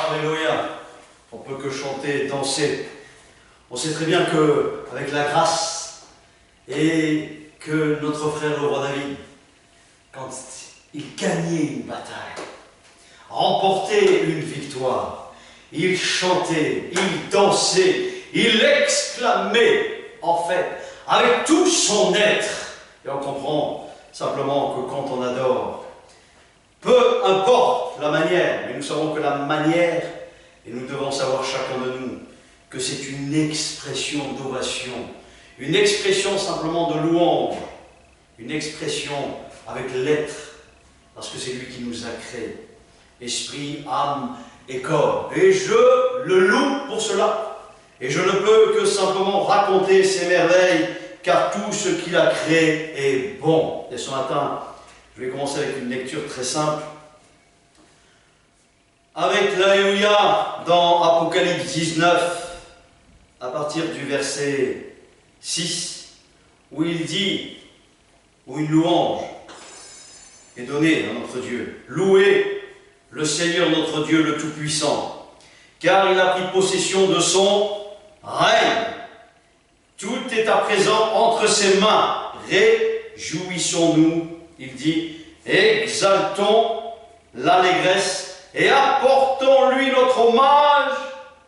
Alléluia. On peut que chanter, danser. On sait très bien que, avec la grâce, et que notre frère le roi David, quand il gagnait une bataille, remportait une victoire, il chantait, il dansait, il exclamait, en fait, avec tout son être. Et on comprend simplement que quand on adore, peu importe la manière, mais nous savons que la manière, et nous devons savoir chacun de nous, que c'est une expression d'ovation, une expression simplement de louange, une expression avec l'être, parce que c'est lui qui nous a créés, esprit, âme et corps. Et je le loue pour cela. Et je ne peux que simplement raconter ses merveilles, car tout ce qu'il a créé est bon. Et ce matin, je vais commencer avec une lecture très simple. Avec l'Alléluia dans Apocalypse 19, à partir du verset 6, où il dit, où une louange est donnée à notre Dieu. Louez le Seigneur notre Dieu le Tout-Puissant, car il a pris possession de son règne. Tout est à présent entre ses mains. Réjouissons-nous, il dit, exaltons l'allégresse et apportons-lui notre hommage,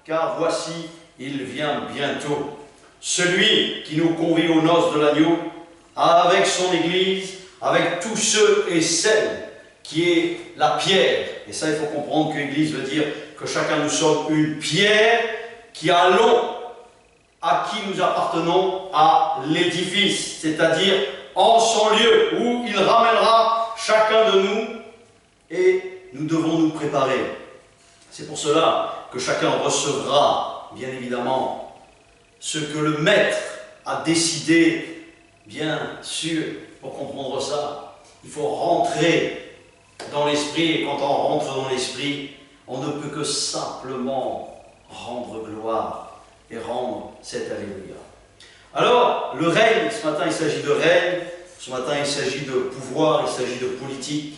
car voici, il vient bientôt. Celui qui nous convie aux noces de l'agneau, avec son Église, avec tous ceux et celles qui est la pierre. Et ça, il faut comprendre que l'Église veut dire que chacun nous sommes une pierre qui allons à qui nous appartenons à l'édifice, c'est-à-dire en son lieu, où il ramènera chacun de nous, et nous devons nous préparer. C'est pour cela que chacun recevra, bien évidemment, ce que le maître a décidé, bien sûr, pour comprendre ça. Il faut rentrer dans l'esprit, et quand on rentre dans l'esprit, on ne peut que simplement rendre gloire et rendre cet Alléluia. Alors, le règne, ce matin il s'agit de règne, ce matin il s'agit de pouvoir, il s'agit de politique,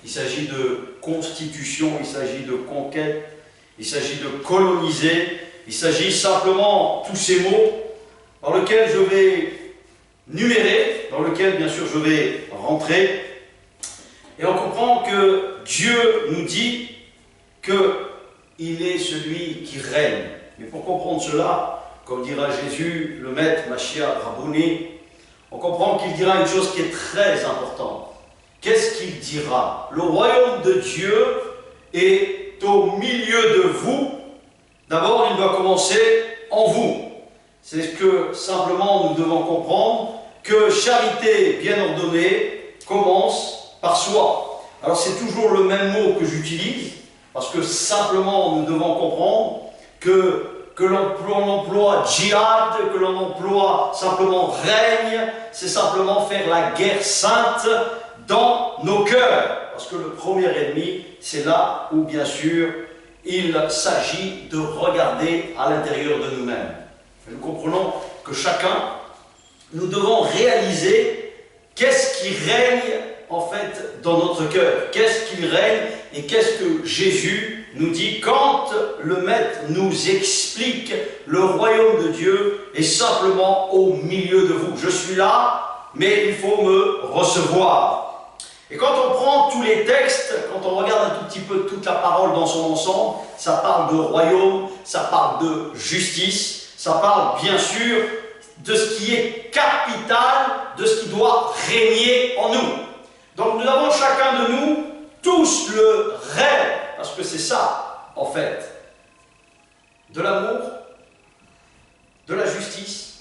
il s'agit de constitution, il s'agit de conquête, il s'agit de coloniser, il s'agit simplement, tous ces mots, dans lesquels je vais numérer, dans lesquels bien sûr je vais rentrer, et on comprend que Dieu nous dit qu'il est celui qui règne. Mais pour comprendre cela, comme dira Jésus, le maître, Mashiach, Rabouni, on comprend qu'il dira une chose qui est très importante. Qu'est-ce qu'il dira? Le royaume de Dieu est au milieu de vous. D'abord, il doit commencer en vous. C'est ce que simplement nous devons comprendre, que charité bien ordonnée commence par soi. Alors c'est toujours le même mot que j'utilise, parce que simplement nous devons comprendre que l'on emploie djihad, que l'on emploie simplement règne, c'est simplement faire la guerre sainte dans nos cœurs. Parce que le premier ennemi, c'est là où bien sûr il s'agit de regarder à l'intérieur de nous-mêmes. Nous comprenons que chacun, nous devons réaliser qu'est-ce qui règne en fait dans notre cœur, qu'est-ce qui règne et qu'est-ce que Jésus nous dit quand le Maître nous explique le royaume de Dieu est simplement au milieu de vous. Je suis là, mais il faut me recevoir. Et quand on prend tous les textes, quand on regarde un tout petit peu toute la parole dans son ensemble, ça parle de royaume, ça parle de justice, ça parle bien sûr de ce qui est capital, de ce qui doit régner en nous. Donc nous avons chacun de nous tous le rêve, parce que c'est ça en fait, de l'amour, de la justice,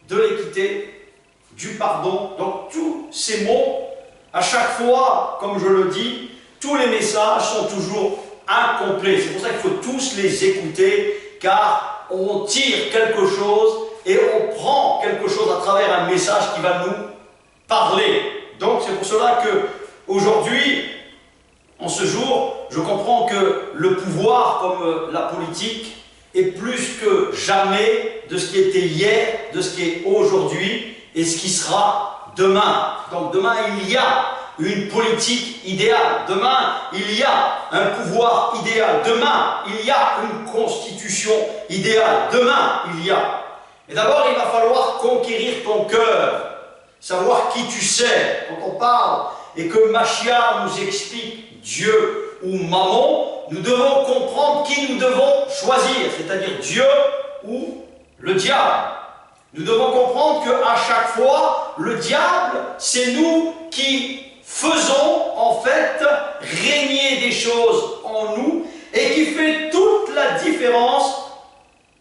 de l'équité, du pardon. Donc tous ces mots, à chaque fois, comme je le dis, tous les messages sont toujours incomplets. C'est pour ça qu'il faut tous les écouter, car on tire quelque chose et on prend quelque chose à travers un message qui va nous parler. Donc c'est pour cela que aujourd'hui, en ce jour, je comprends que le pouvoir, comme la politique, est plus que jamais de ce qui était hier, de ce qui est aujourd'hui et ce qui sera demain. Donc demain, il y a une politique idéale. Demain, il y a un pouvoir idéal. Demain, il y a une constitution idéale. Demain, il y a. Et d'abord, il va falloir conquérir ton cœur. Savoir qui tu sais. Quand on parle et que Mashiach nous explique Dieu ou Mammon, nous devons comprendre qui nous devons choisir, c'est-à-dire Dieu ou le diable. Nous devons comprendre qu'à chaque fois, le diable, c'est nous qui faisons en fait régner des choses en nous et qui fait toute la différence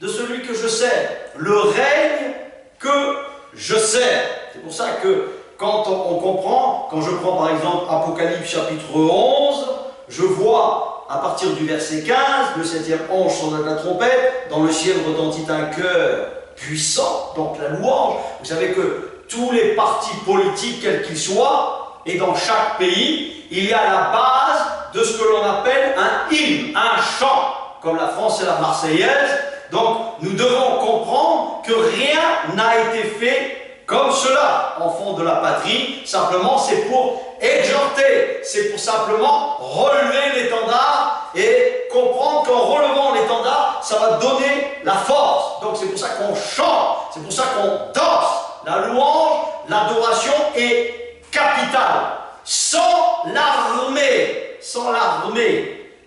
de celui que je sais, le règne que je sais. C'est pour ça que quand on comprend, quand je prends par exemple Apocalypse chapitre 11, je vois à partir du verset 15, le 7e ange sonne la trompette, dans le ciel retentit un chœur puissant, donc la louange. Vous savez que tous les partis politiques, quels qu'ils soient, et dans chaque pays, il y a la base de ce que l'on appelle un hymne, un chant, comme la France et la Marseillaise. Donc nous devons comprendre que rien n'a été fait comme cela, enfants de la patrie. Simplement c'est pour exhorter, c'est pour simplement relever l'étendard et comprendre qu'en relevant l'étendard, ça va donner la force. Donc c'est pour ça qu'on chante, c'est pour ça qu'on danse. La louange, l'adoration est capitale. Sans l'armée,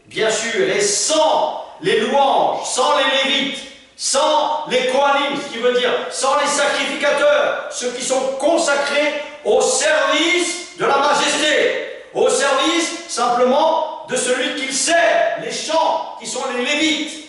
bien sûr, et sans les louanges, sans les lévites, sans les kohanim, ce qui veut dire sans les sacrificateurs, ceux qui sont consacrés au service de la majesté, au service simplement de celui qu'il sert, les chants qui sont les lévites.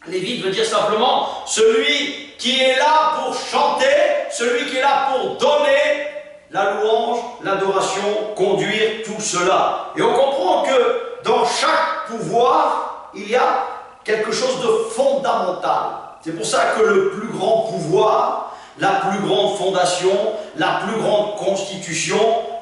Lévite veut dire simplement celui qui est là pour chanter, celui qui est là pour donner la louange, l'adoration, conduire tout cela. Et on comprend que dans chaque pouvoir, il y a quelque chose de fondamental. C'est pour ça que le plus grand pouvoir, la plus grande fondation, la plus grande constitution,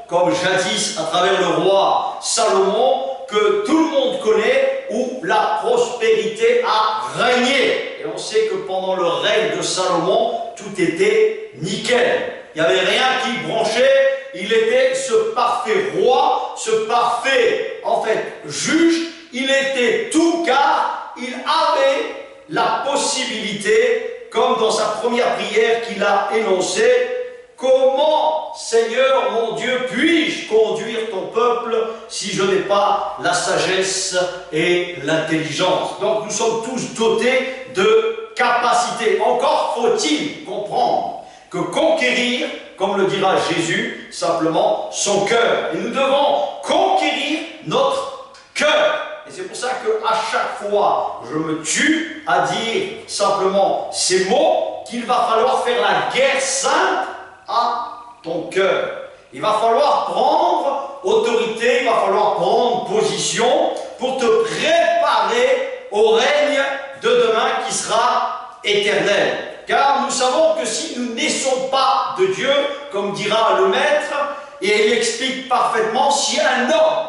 comme jadis à travers le roi Salomon, que tout le monde connaît, où la prospérité a régné. Et on sait que pendant le règne de Salomon, tout était nickel. Il n'y avait rien qui branchait. Il était ce parfait roi, ce parfait, en fait, juge. Il était tout car il avait la possibilité, comme dans sa première prière qu'il a énoncée, comment, Seigneur mon Dieu, puis-je conduire ton peuple si je n'ai pas la sagesse et l'intelligence? Donc nous sommes tous dotés de capacités. Encore faut-il comprendre que conquérir, comme le dira Jésus, simplement son cœur. Et nous devons conquérir notre cœur. Et c'est pour ça qu'à chaque fois, je me tue à dire simplement ces mots, qu'il va falloir faire la guerre sainte à ton cœur. Il va falloir prendre autorité, il va falloir prendre position pour te préparer au règne de demain qui sera éternel. Car nous savons que si nous ne naissons pas de Dieu, comme dira le Maître, et il explique parfaitement, si un homme,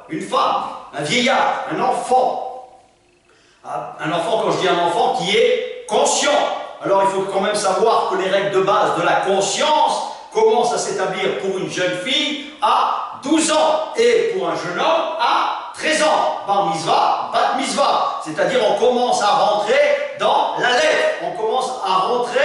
une femme, un vieillard, un enfant, quand je dis un enfant qui est conscient, alors il faut quand même savoir que les règles de base de la conscience commencent à s'établir pour une jeune fille à 12 ans et pour un jeune homme à 13 ans. Bar mitzvah, bat mitzvah, c'est-à-dire on commence à rentrer dans la lettre, on commence à rentrer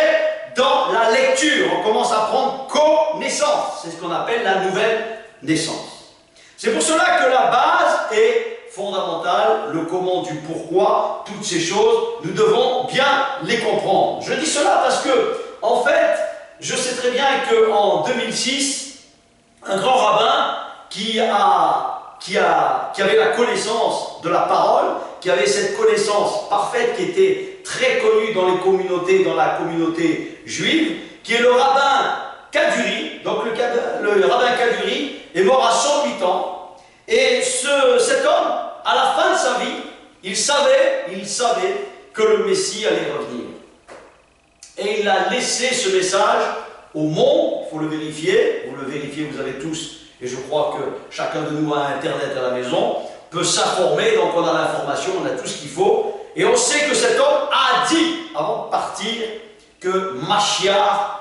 dans la lecture, on commence à prendre connaissance. C'est ce qu'on appelle la nouvelle naissance. C'est pour cela que la base est fondamentale, le comment du pourquoi, toutes ces choses, nous devons bien les comprendre. Je dis cela parce que, en fait, je sais très bien qu'en 2006, un grand rabbin qui avait la connaissance de la parole, qui avait cette connaissance parfaite, qui était très connue dans les communautés, dans la communauté juive, qui est le rabbin Kaduri. Donc le rabbin Kaduri est mort à 108 ans. Et cet homme, à la fin de sa vie, il savait que le Messie allait revenir. Et il a laissé ce message au monde, il faut le vérifier, vous le vérifiez, vous avez tous, et je crois que chacun de nous a Internet à la maison, peut s'informer, donc on a l'information, on a tout ce qu'il faut, et on sait que cet homme a dit, avant de partir, que Mashiach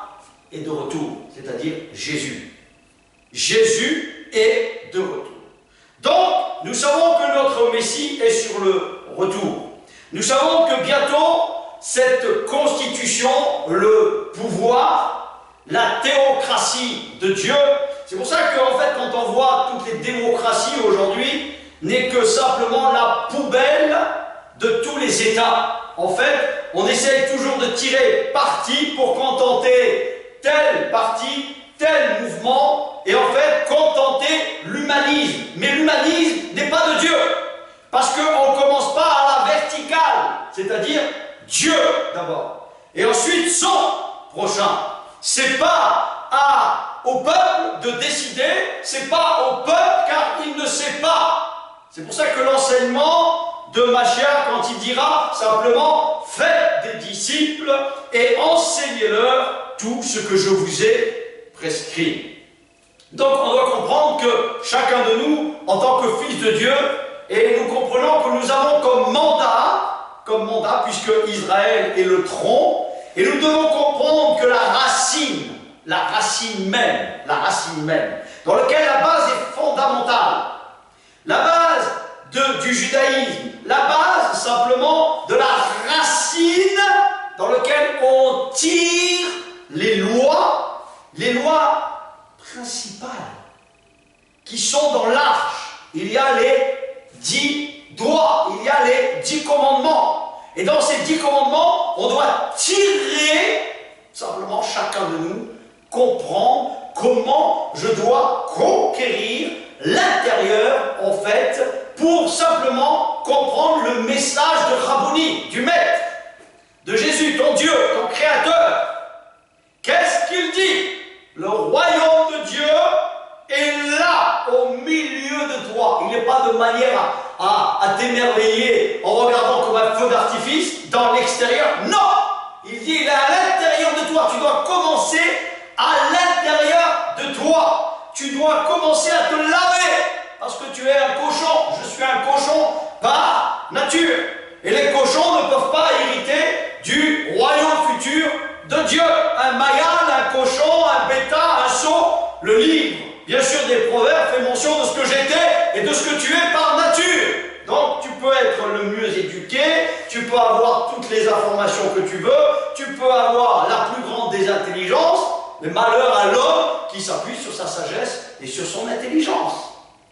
est de retour, c'est-à-dire Jésus. Jésus est de retour. Donc, nous savons que notre Messie est sur le retour. Nous savons que bientôt, cette constitution, le pouvoir, la théocratie de Dieu, c'est pour ça qu'en fait, quand on voit toutes les démocraties aujourd'hui, n'est que simplement la poubelle de tous les États. En fait, on essaye toujours de tirer parti pour contenter tel parti, tel mouvement, et en fait contenter l'humanisme. Mais l'humanisme n'est pas de Dieu, parce qu'on ne commence pas à la verticale, c'est-à-dire Dieu d'abord, et ensuite son prochain. C'est pas au peuple de décider, c'est pas au peuple car il ne sait pas. C'est pour ça que l'enseignement de Mashiach, quand il dira simplement « Faites des disciples et enseignez-leur tout ce que je vous ai prescrit ». Donc on doit comprendre que chacun de nous, en tant que fils de Dieu, et nous comprenons que nous avons comme mandat, puisque Israël est le tronc, et nous devons comprendre que la racine même, dans laquelle la base est fondamentale, la base du judaïsme, la base simplement de la racine dans laquelle on tire les lois principales qui sont dans l'arche. Il y a les 10 droits, il y a les 10 commandements. Et dans ces 10 commandements, on doit tirer, simplement chacun de nous, comprendre comment je dois conquérir l'intérieur, en fait, pour simplement comprendre le message de Rabboni, du Maître, de Jésus, ton Dieu Dieu, ton Créateur. Qu'est-ce qu'il dit? Le royaume de Dieu est là, au milieu de toi. Il n'est pas de manière à t'émerveiller en regardant comme un feu d'artifice dans l'extérieur. Non! Il dit, il est à l'intérieur de toi. Tu dois commencer à l'intérieur de toi. Tu dois commencer à te laver. Parce que tu es un cochon. Je suis un cochon par nature. Et les cochons ne peuvent pas hériter du royaume futur de Dieu. Un mâle, un cochon, un bêta, un sot. Le livre, bien sûr, des Proverbes fait mention de ce que j'étais et de ce que tu es par nature. Donc, tu peux être le mieux éduqué, tu peux avoir toutes les informations que tu veux, tu peux avoir la plus grande des intelligences, mais malheur à l'homme qui s'appuie sur sa sagesse et sur son intelligence.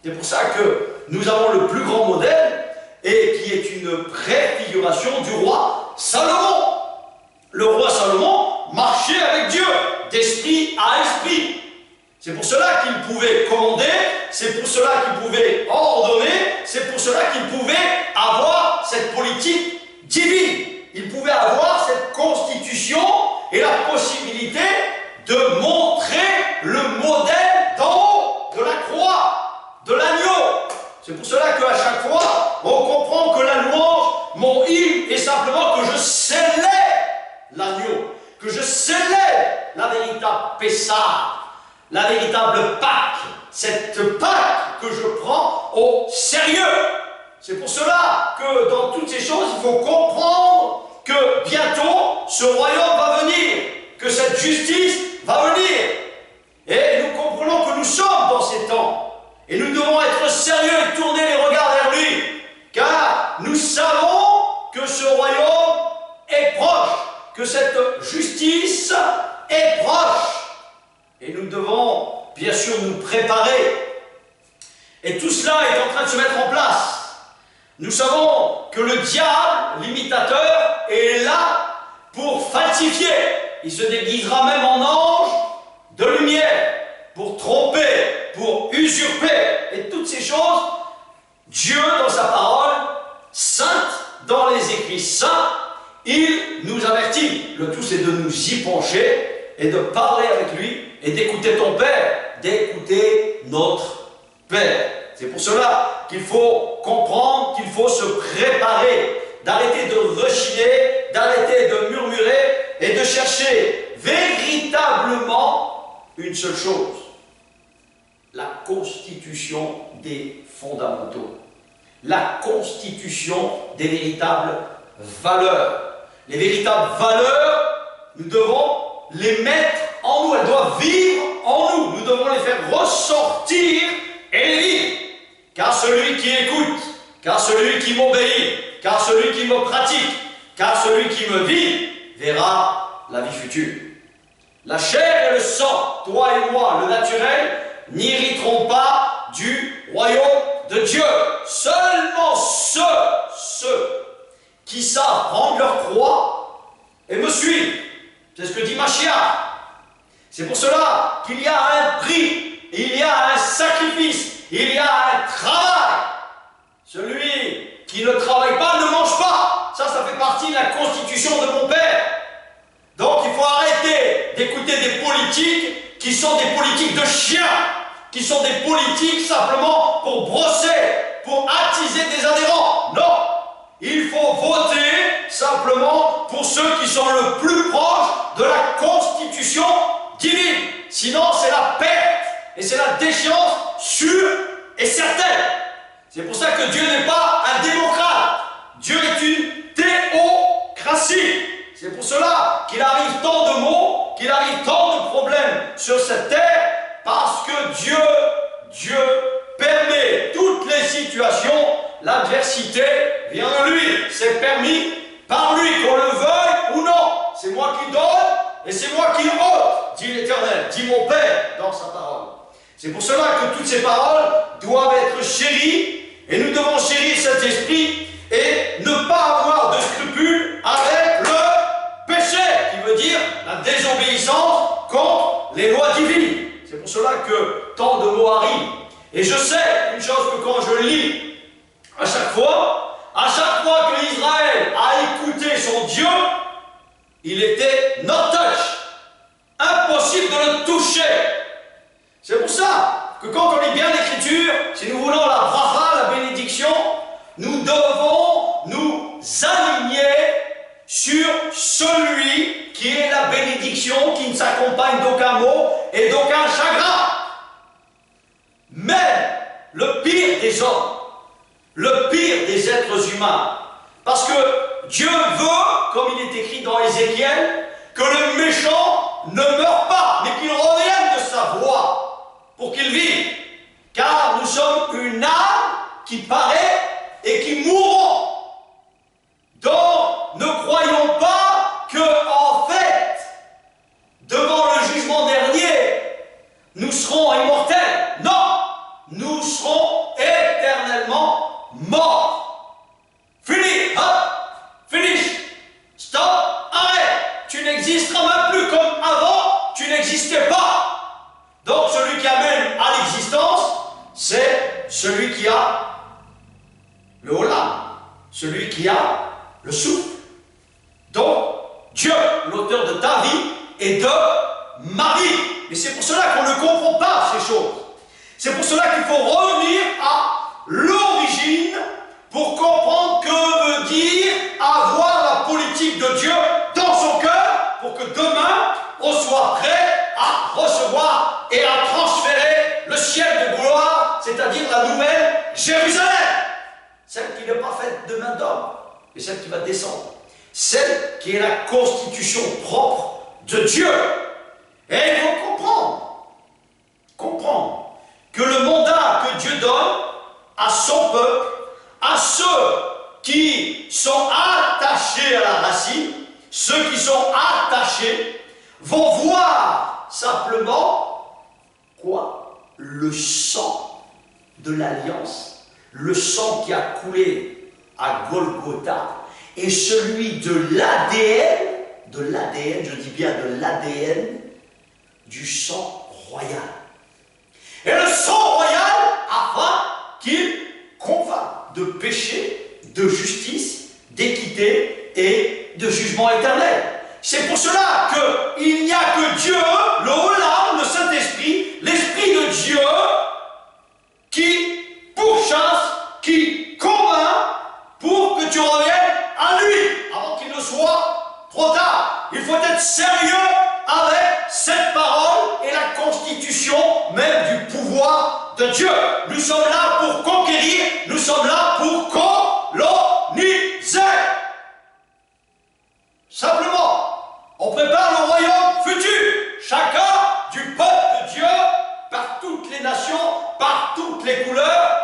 C'est pour ça que nous avons le plus grand modèle et qui est une préfiguration du roi Salomon. Le roi Salomon marchait avec Dieu, d'esprit à esprit. C'est pour cela qu'il pouvait commander, c'est pour cela qu'il pouvait ordonner, c'est pour cela qu'il pouvait avoir cette politique divine. Il pouvait avoir cette constitution et la possibilité de montrer le modèle d'en haut, de la croix, de l'agneau. C'est pour cela qu'à chaque fois, on comprend que la louange, mon hymne, est simplement que je célèbre l'agneau, que je célèbre la véritable Pessah, la véritable Pâque, cette Pâque que je prends au sérieux. C'est pour cela que dans toutes ces choses, il faut comprendre que bientôt, ce royaume va venir, que cette justice va venir. Et nous comprenons que nous sommes dans ces temps. Et nous devons être sérieux et tourner les regards vers lui. Car nous savons que ce royaume est proche, que cette justice est proche. Et nous devons, bien sûr, nous préparer. Et tout cela est en train de se mettre en place. Nous savons que le diable, l'imitateur, est là pour falsifier. Il se déguisera même en ange de lumière, pour tromper, pour usurper. Et toutes ces choses, Dieu, dans sa parole sainte, dans les écrits saints, il nous avertit. Le tout, c'est de nous y pencher et de parler avec lui et d'écouter ton Père, d'écouter notre Père. C'est pour cela qu'il faut comprendre, qu'il faut se préparer, d'arrêter de rechiner, d'arrêter de murmurer et de chercher véritablement une seule chose, la constitution des fondamentaux, la constitution des véritables valeurs. Les véritables valeurs, nous devons les mettre en nous, elles doivent vivre en nous, nous devons les faire ressortir et les vivre. Car celui qui écoute, car celui qui m'obéit, car celui qui me pratique, car celui qui me vit, verra la vie future. La chair et le sang, toi et moi, le naturel, n'hériteront pas du royaume de Dieu. Seulement ceux qui savent prendre leur croix et me suivre. C'est ce que dit Mashiach. C'est pour cela qu'il y a un prix, il y a un sacrifice, il y a un travail. Celui qui ne travaille pas ne mange pas. Ça fait partie de la constitution de mon Père. Donc il faut arrêter d'écouter des politiques qui sont des politiques de chiens, qui sont des politiques simplement pour brosser, pour attiser des adhérents. Non, il faut voter simplement pour ceux qui sont le plus proches de la constitution divine. Sinon c'est la perte et c'est la déchéance sûre et certaine. C'est pour ça que Dieu n'est pas un démocrate. Dieu est une théocratie. C'est pour cela qu'il arrive tant de maux, qu'il arrive tant de problèmes sur cette terre, parce que Dieu permet toutes les situations. L'adversité vient de lui. C'est permis par lui, qu'on le veuille ou non. C'est moi qui donne et c'est moi qui ôte, dit l'Éternel, dit mon Père dans sa parole. C'est pour cela que toutes ces paroles doivent être chéries, et nous devons chérir cet esprit et ne pas avoir de scrupules avec le péché, qui veut dire la désobéissance contre les lois divines. C'est pour cela que tant de mots arrivent. Et je sais une chose, que quand je lis à chaque fois que Israël a écouté son Dieu, Il était no touch. Impossible de le toucher. C'est pour ça que quand on lit bien l'Écriture, si nous voulons la bracha, la bénédiction, nous devons nous aligner sur celui qui est la bénédiction, qui ne s'accompagne d'aucun mot et d'aucun chagrin. Même le pire des hommes, le pire des êtres humains, parce que Dieu veut, comme il est écrit dans Ézéchiel, que le méchant ne meure pas, mais qu'il revienne de sa voie pour qu'il vive. Car nous sommes une âme qui paraît et qui mourront. Donc, ne croyons pas que, en fait, devant le jugement dernier, nous serons immortels. Non, nous serons éternellement morts. Fini, hop, finish, stop, arrête. Tu n'existeras même plus comme avant, tu n'existais pas. Donc, celui qui amène à l'existence, c'est celui qui a le Olam, celui qui a le souffle. Donc, Dieu, l'auteur de ta vie et de ma vie. Et c'est pour cela qu'on ne comprend pas ces choses. C'est pour cela qu'il faut revenir à l'origine pour comprendre que veut dire avoir la politique de Dieu dans son cœur pour que demain, on soit prêt à recevoir et à transférer le ciel de gloire, c'est-à-dire la nouvelle Jérusalem. Celle qui n'est pas faite de main d'homme, mais celle qui va descendre. Celle qui est la constitution propre de Dieu. Et il faut comprendre que le mandat que Dieu donne à son peuple, à ceux qui sont attachés à la racine, ceux qui sont attachés, vont voir simplement quoi? Le sang de l'alliance, le sang qui a coulé à Golgotha, et celui de l'ADN, je dis bien de l'ADN, du sang royal. Et le sang royal afin qu'il convainc de péché, de justice, d'équité et de jugement éternel. C'est pour cela qu'il n'y a que Dieu, le Olam, le Saint-Esprit, l'Esprit de Dieu, qui pourchasse, qui convainc pour que tu reviennes à lui, avant qu'il ne soit trop tard. Il faut être sérieux avec cette parole et la constitution même du pouvoir de Dieu. Nous sommes là pour conquérir, nous sommes là pour coloniser. Simplement, on prépare le royaume futur. Chacun du peuple de Dieu, par toutes les nations, par toutes les couleurs,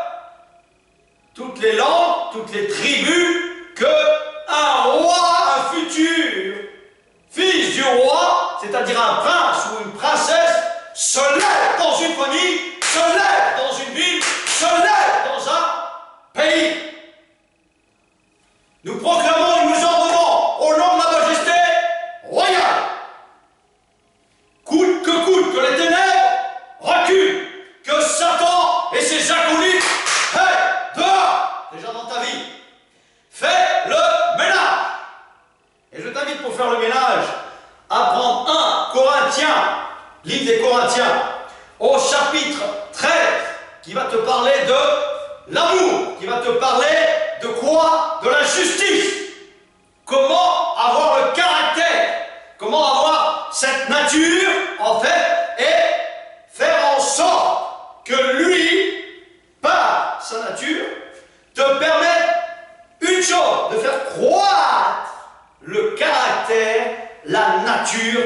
toutes les langues, toutes les tribus, que un roi, un futur fils du roi, c'est-à-dire un prince ou une princesse, se lève dans une famille, se lève dans une ville, se lève dans un pays. Nous proclamons et nous ordonnons au nom de la majesté royale. Coûte que les ténèbres reculent, que Satan et ses acolytes dehors, déjà dans ta vie. Fais le ménage. Et je t'invite pour faire le ménage à prendre 1 Corinthiens, livre des Corinthiens, au chapitre 13, qui va te parler de l'amour, qui va te parler de quoi? De la justice. Comment avoir le caractère, comment avoir cette nature, en fait, et faire en sorte que lui, par sa nature, te permette une chose, de faire croître le caractère, la nature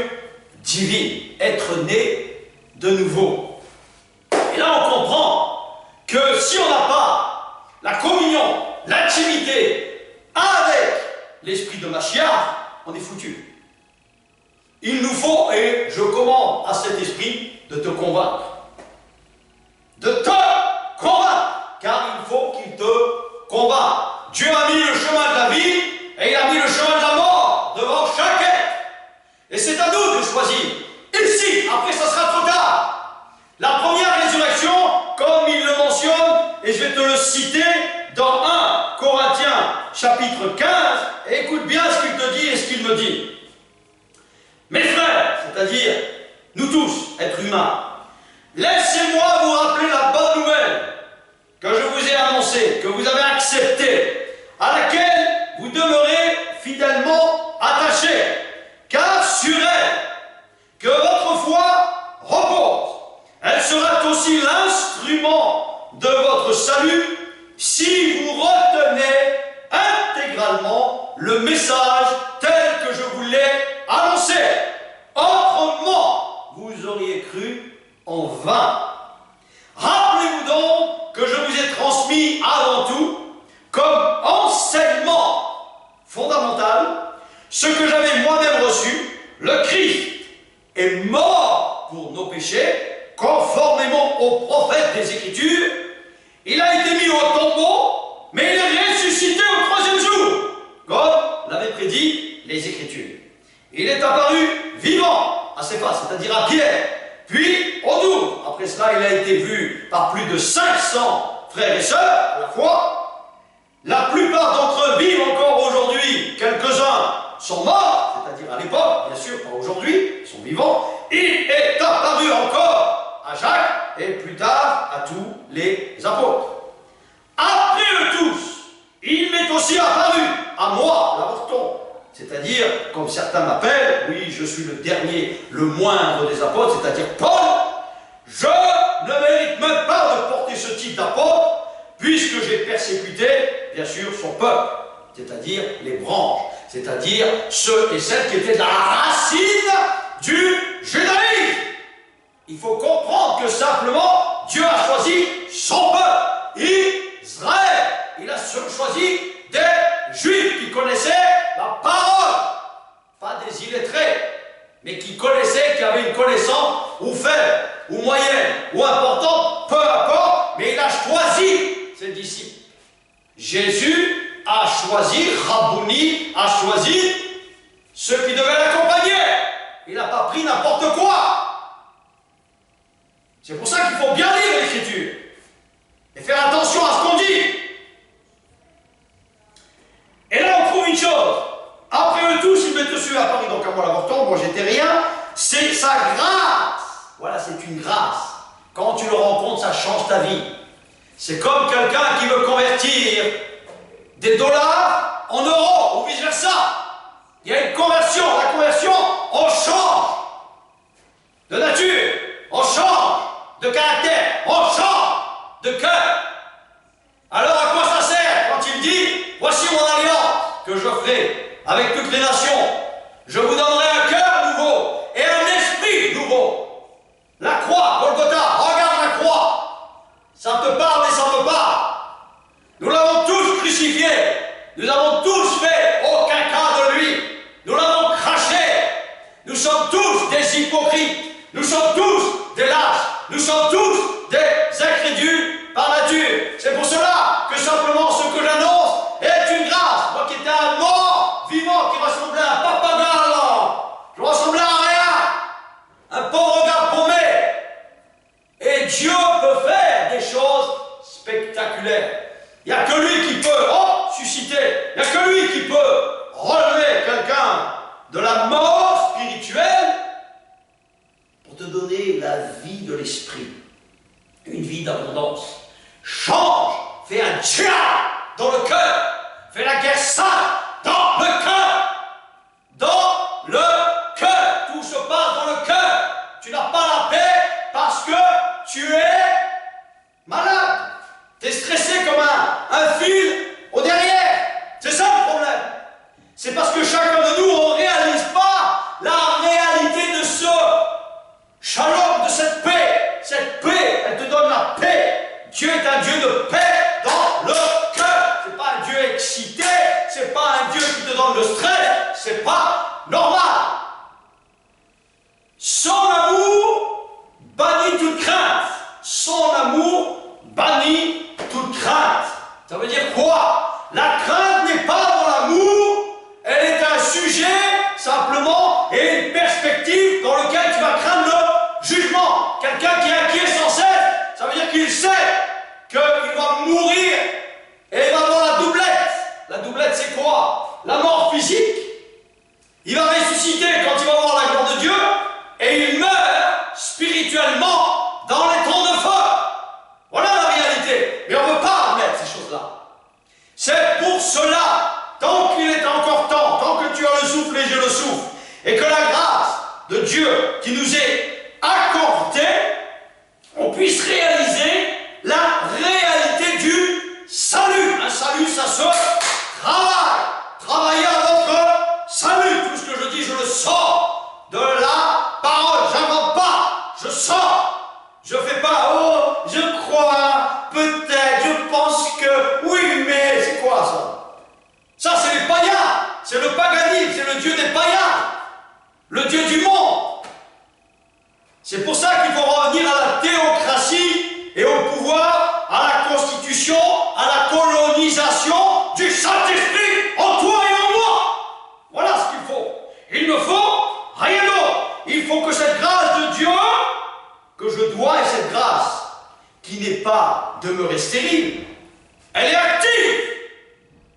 divine, être né de nouveau. Et là on comprend que si on n'a pas la communion, l'intimité avec l'esprit de Mashiach, on est foutu. Il nous faut, et je commande à cet esprit de te convaincre. De te convaincre, car il faut qu'il te convainque. Dieu a mis le chemin de la vie et il a mis le chemin de la mort devant chaque être. Et c'est à nous de choisir. Ici, après ça sera trop tard. La première résurrection, comme il le mentionne, et je vais te le citer dans 1 Corinthiens chapitre 15, et écoute bien ce qu'il te dit et ce qu'il me dit. c'est-à-dire nous tous, êtres humains. Laissez-moi vous rappeler la bonne nouvelle que je vous ai annoncée, que vous avez acceptée, à laquelle vous demeurez fidèlement attachés, car sur elle que votre foi repose. Elle sera aussi l'instrument de votre salut si vous retenez intégralement le message tel que je vous l'ai annoncé. Autrement, vous auriez cru en vain. Rappelez-vous donc que je vous ai transmis avant tout, comme enseignement fondamental, ce que j'avais moi-même reçu: le Christ est mort pour nos péchés, conformément aux prophètes des Écritures. Il a été mis au tombeau, mais il est ressuscité au troisième jour, comme l'avaient prédit les Écritures. Il est apparu vivant à Céphas, c'est-à-dire à Pierre, puis aux 12. Après cela, il a été vu par plus de 500 frères et sœurs à la fois. La plupart d'entre eux vivent encore aujourd'hui. Quelques-uns sont morts, c'est-à-dire à l'époque, bien sûr, pas aujourd'hui, ils sont vivants. Il est apparu encore à Jacques et plus tard à tous les apôtres. Après eux tous, il m'est aussi apparu à moi, l'avorton. C'est-à-dire, comme certains m'appellent, oui, je suis le dernier, le moindre des apôtres, c'est-à-dire Paul. Je ne mérite même pas de porter ce type d'apôtre, puisque j'ai persécuté, bien sûr, son peuple, c'est-à-dire les branches, c'est-à-dire ceux et celles qui étaient de la racine du judaïsme. Il faut comprendre que simplement, Dieu a choisi son peuple, Israël. Il a choisi des Juifs qui connaissaient la parole, pas des illettrés, mais qui connaissaient, qui avaient une connaissance ou faible, ou moyenne, ou importante, peu importe, mais il a choisi ses disciples. Jésus a choisi, Rabouni a choisi ceux qui devaient l'accompagner. Il n'a pas pris n'importe quoi. C'est pour ça qu'il faut bien lire l'Écriture et faire attention à ce qu'on dit. Et là, on trouve une chose. Après eux tous, il m'est aussi apparu, donc à moi l'avorton, moi j'étais rien. C'est sa grâce. Voilà, c'est une grâce. Quand tu le rencontres, ça change ta vie. C'est comme quelqu'un qui veut convertir des dollars en euros, ou vice-versa. Il y a une conversion. La conversion, on change de nature, on change de caractère, on change de cœur. Alors à quoi ça sert quand il dit: voici mon alliance que je ferai avec toutes les nations. Je vous donnerai un cœur nouveau et un esprit nouveau. La croix, Golgotha, regarde la croix. Ça te parle et ça me parle. Nous l'avons tous crucifié. Nous avons tous fait aucun cas de lui. Nous l'avons craché. Nous sommes tous des hypocrites. Nous sommes tous des lâches. Nous sommes tous des incrédules par nature. C'est pour cela que simplement ce que j'annonce est une grâce. Moi qui étais un mort vivant, qui ressemblait à un papagalo, je ressemblais à rien. Un pauvre gars paumé. Et Dieu peut faire des choses spectaculaires. Il n'y a que lui qui peut susciter. Il n'y a que lui qui peut relever quelqu'un de la mort spirituelle pour te donner la vie de l'esprit. Une vie d'abondance. Change, fais un djihad dans le cœur. Fais la guerre sainte dans le cœur. Dans le cœur. Tout se passe dans le cœur. Tu n'as pas la paix parce que tu es malade. Tu es stressé comme un fil au derrière. C'est ça le problème. C'est parce que chacun de nous, on ne réalise pas la réalité de ce shalom, de cette paix. Cette paix, elle te donne la paix. Dieu est un Dieu de paix dans le cœur. C'est pas un Dieu excité. C'est pas un Dieu qui te donne le stress. C'est pas normal. Son amour bannit toute crainte. Son amour bannit toute crainte. Ça veut dire quoi? La crainte n'est pas dans l'amour, elle est un sujet simplement et une perspective dans lequel tu vas craindre le jugement. Quelqu'un qui est inquiet sans cesse, ça veut dire qu'il sait qu'il va mourir et il va avoir la doublette. La doublette, c'est quoi? La mort physique. Il va ressusciter quand il va voir la gloire de Dieu et il meurt spirituellement dans les temps de feu. Voilà la réalité. Mais on ne veut pas admettre ces choses-là. C'est pour cela, tant qu'il est encore temps, tant que tu as le souffle et j'ai le souffle, et que la grâce de Dieu qui nous est accordée, on puisse réaliser la réalité du salut. Un salut, ça se travaille. Travailler à votre salut. Tout ce que je dis, je le sors de la parole. J'invente pas. Je sors. Je fais pas, oh, je crois, peut-être, je pense que, oui, mais c'est quoi ça? Ça, c'est les païens. C'est le paganisme. C'est le Dieu des païens. Le Dieu du monde. C'est pour ça qu'il faut revenir à la théocratie et au pouvoir, à la constitution, à la colonisation du Saint-Esprit en toi et en moi. Voilà ce qu'il faut. Il ne faut rien d'autre. Il faut que cette grâce de Dieu, que je dois, et cette grâce qui n'est pas demeurée stérile, elle est active.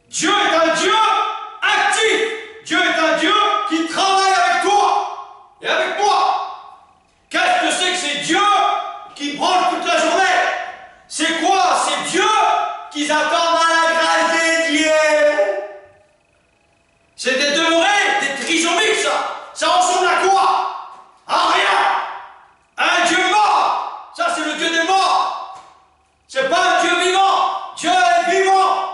Dieu est un Dieu actif. Dieu est un Dieu qui travaille avec toi et avec moi. Qu'est-ce que c'est Dieu qui branle toute la journée? C'est quoi? C'est Dieu qui attendent à la grâce dédiée. C'est des demeurés, des trisomiques, ça. Ça ressemble à quoi? À rien. À un Dieu mort. Ça, c'est le Dieu des morts. C'est pas un Dieu vivant. Dieu est vivant.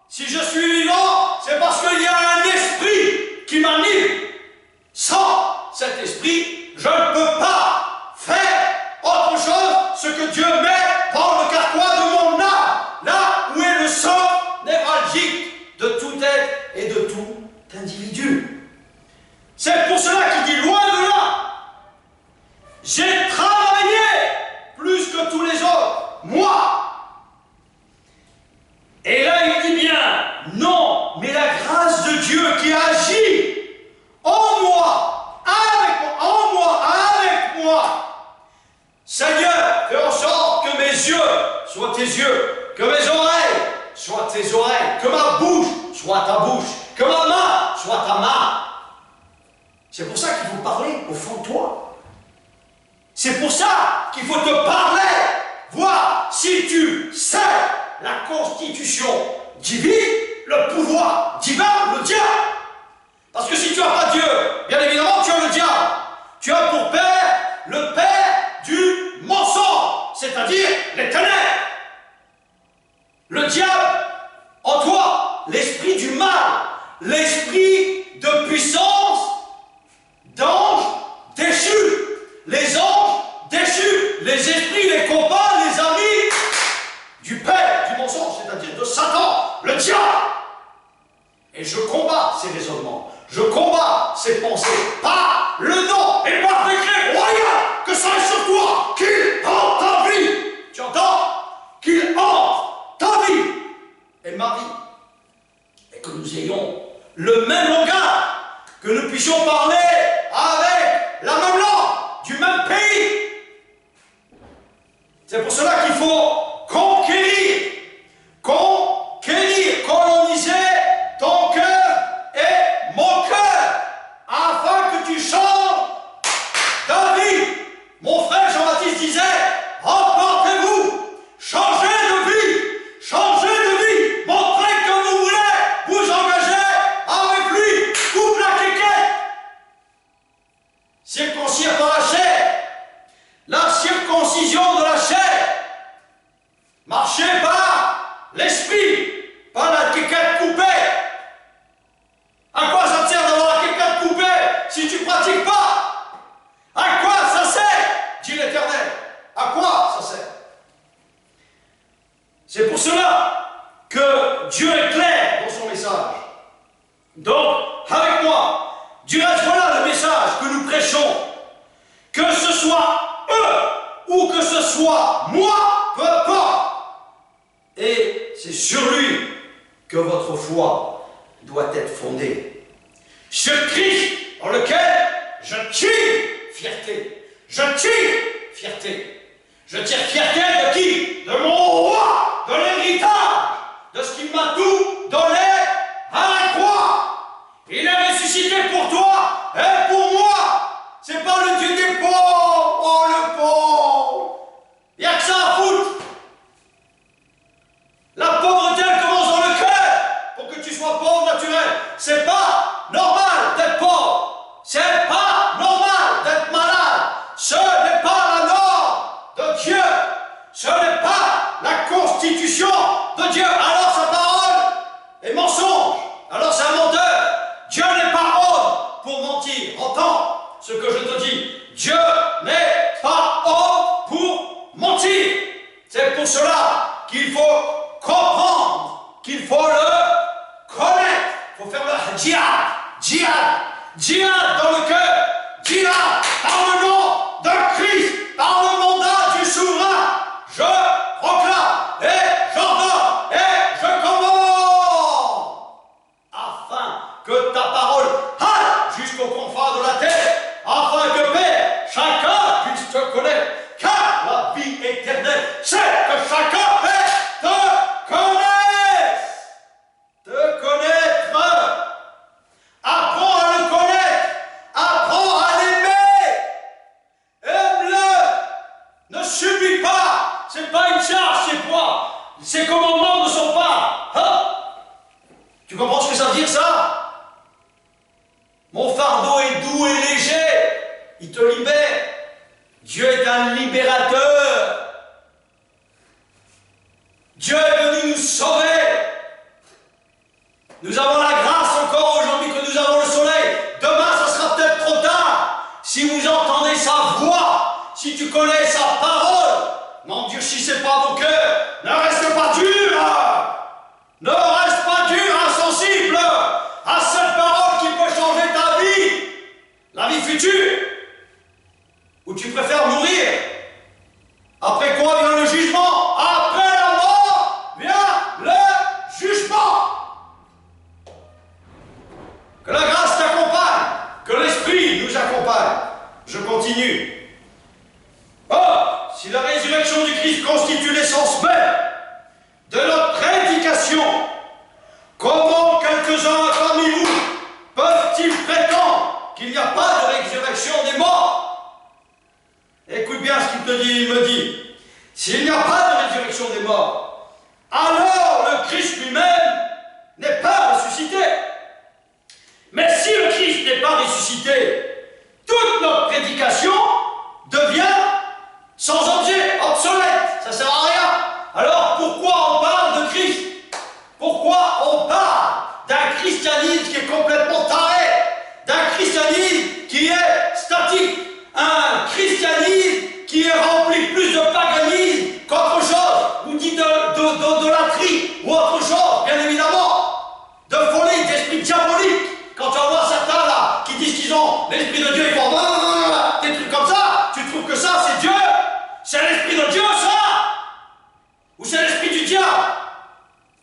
Si je suis vivant, c'est parce qu'il y a un esprit qui m'anime. Sans cet esprit, je ne peux pas faire autre chose, ce que Dieu met dans le carquois de mon âme, là où est le centre névralgique de tout être et de tout individu. C'est pour cela qu'il dit, loin de là, j'ai travaillé plus que tous les autres, moi. Et là il dit bien, non, mais la grâce de Dieu qui agit en moi, avec moi. Seigneur, fais en sorte que mes yeux soient tes yeux, que mes oreilles soient tes oreilles, que ma bouche soit ta bouche, que ma main soit ta main. C'est pour ça qu'il faut parler au fond de toi. C'est pour ça qu'il faut te parler, voir si tu sais la constitution divine, le pouvoir divin, le diable. Parce que si tu n'as pas Dieu, bien évidemment tu as le diable. Tu as pour père le père du mensonge, c'est-à-dire les ténèbres. Le diable en toi, l'esprit du mal, l'esprit de puissance d'anges déchus, les anges déchus, les esprits, les copains, les amis du père du mensonge, c'est-à-dire de Satan, le diable. Et je combats ces raisonnements. Je combats ces pensées par le nom et par décret royal que ça est sur toi, qu'il hante ta vie. Tu entends? Qu'il hante ta vie et ma vie. Et que nous ayons le même langage, que nous puissions parler avec la même langue, du même pays. C'est pour cela qu'il faut conquérir, coloniser ton cœur et mon cœur, afin que tu changes ta vie. Mon frère Jean-Baptiste disait, emportez-vous, changez de vie, montrez que vous voulez vous engager avec lui, coupe la quéquette, circoncire par la chair, la circoncision de la chair, marchez par l'esprit, pas la quéquette coupée. À quoi ça te sert d'avoir la quéquette coupée si tu ne pratiques pas? À quoi ça sert, dit l'Éternel? À quoi ça sert? C'est pour cela que Dieu est clair dans son message. Donc, avec moi, du reste, voilà le message que nous prêchons. Que ce soit eux ou que ce soit moi, peu importe. Et c'est sur lui que votre foi doit être fondée. Sur Christ, en lequel je tire fierté. Je tire fierté. Je tire fierté de qui? De mon roi, de l'héritage, de ce qu'il m'a tout donné à la croix. Il est ressuscité pour toi et pour moi. C'est pas le Dieu des mal dans le cœur dira, par le nom de Christ, par le mandat du souverain, je proclame et j'ordonne et je commande, afin que ta parole aille jusqu'aux confins de la terre, afin que, Père, chacun puisse te connaître, car la vie éternelle, c'est que chacun, Père, te connaisse, te connaître. Apprends à le connaître, apprends à l'aimer, aime-le, ne subis pas, c'est pas une charge, c'est quoi? Ces commandements ne sont pas, hein? Tu comprends ce que ça veut dire ça? Mon fardeau est doux et léger, il te libère. Dieu est un libérateur. Dieu est venu nous sauver. Nous avons la grâce encore aujourd'hui que nous avons le soleil. Demain, ce sera peut-être trop tard. Si vous entendez sa voix, si tu connais sa parole, n'endurcissez pas vos cœurs. Ne reste pas dur. Ne reste pas dur, insensible à cette parole qui peut changer ta vie. La vie future. Ou tu préfères mourir. Après quoi vient le jugement? Après la mort vient le jugement. Que la grâce t'accompagne, que l'Esprit nous accompagne. Je continue. Or, si la résurrection du Christ constitue l'essence même de notre prédication, comment quelques-uns parmi vous peuvent-ils prétendre qu'il n'y a pas de résurrection des morts? Écoute bien ce qu'il te dit, il me dit, s'il n'y a pas de résurrection des morts, alors le Christ lui-même n'est pas ressuscité. Mais si le Christ n'est pas ressuscité, toute notre prédication devient sans objet, obsolète, ça ne sert à rien. Alors pourquoi on parle de Christ? Pourquoi on parle d'un christianisme qui est complètement taré, d'un christianisme qui est statique, un christianisme qui est rempli plus de paganisme qu'autre chose, ou d'idolâtrie, ou autre chose, bien évidemment, de folie, d'esprit diabolique. Quand tu vas voir certains là, qui disent qu'ils ont l'Esprit de Dieu, ils font des trucs comme ça, tu trouves que ça c'est Dieu? C'est l'Esprit de Dieu ça? Ou c'est l'Esprit du diable?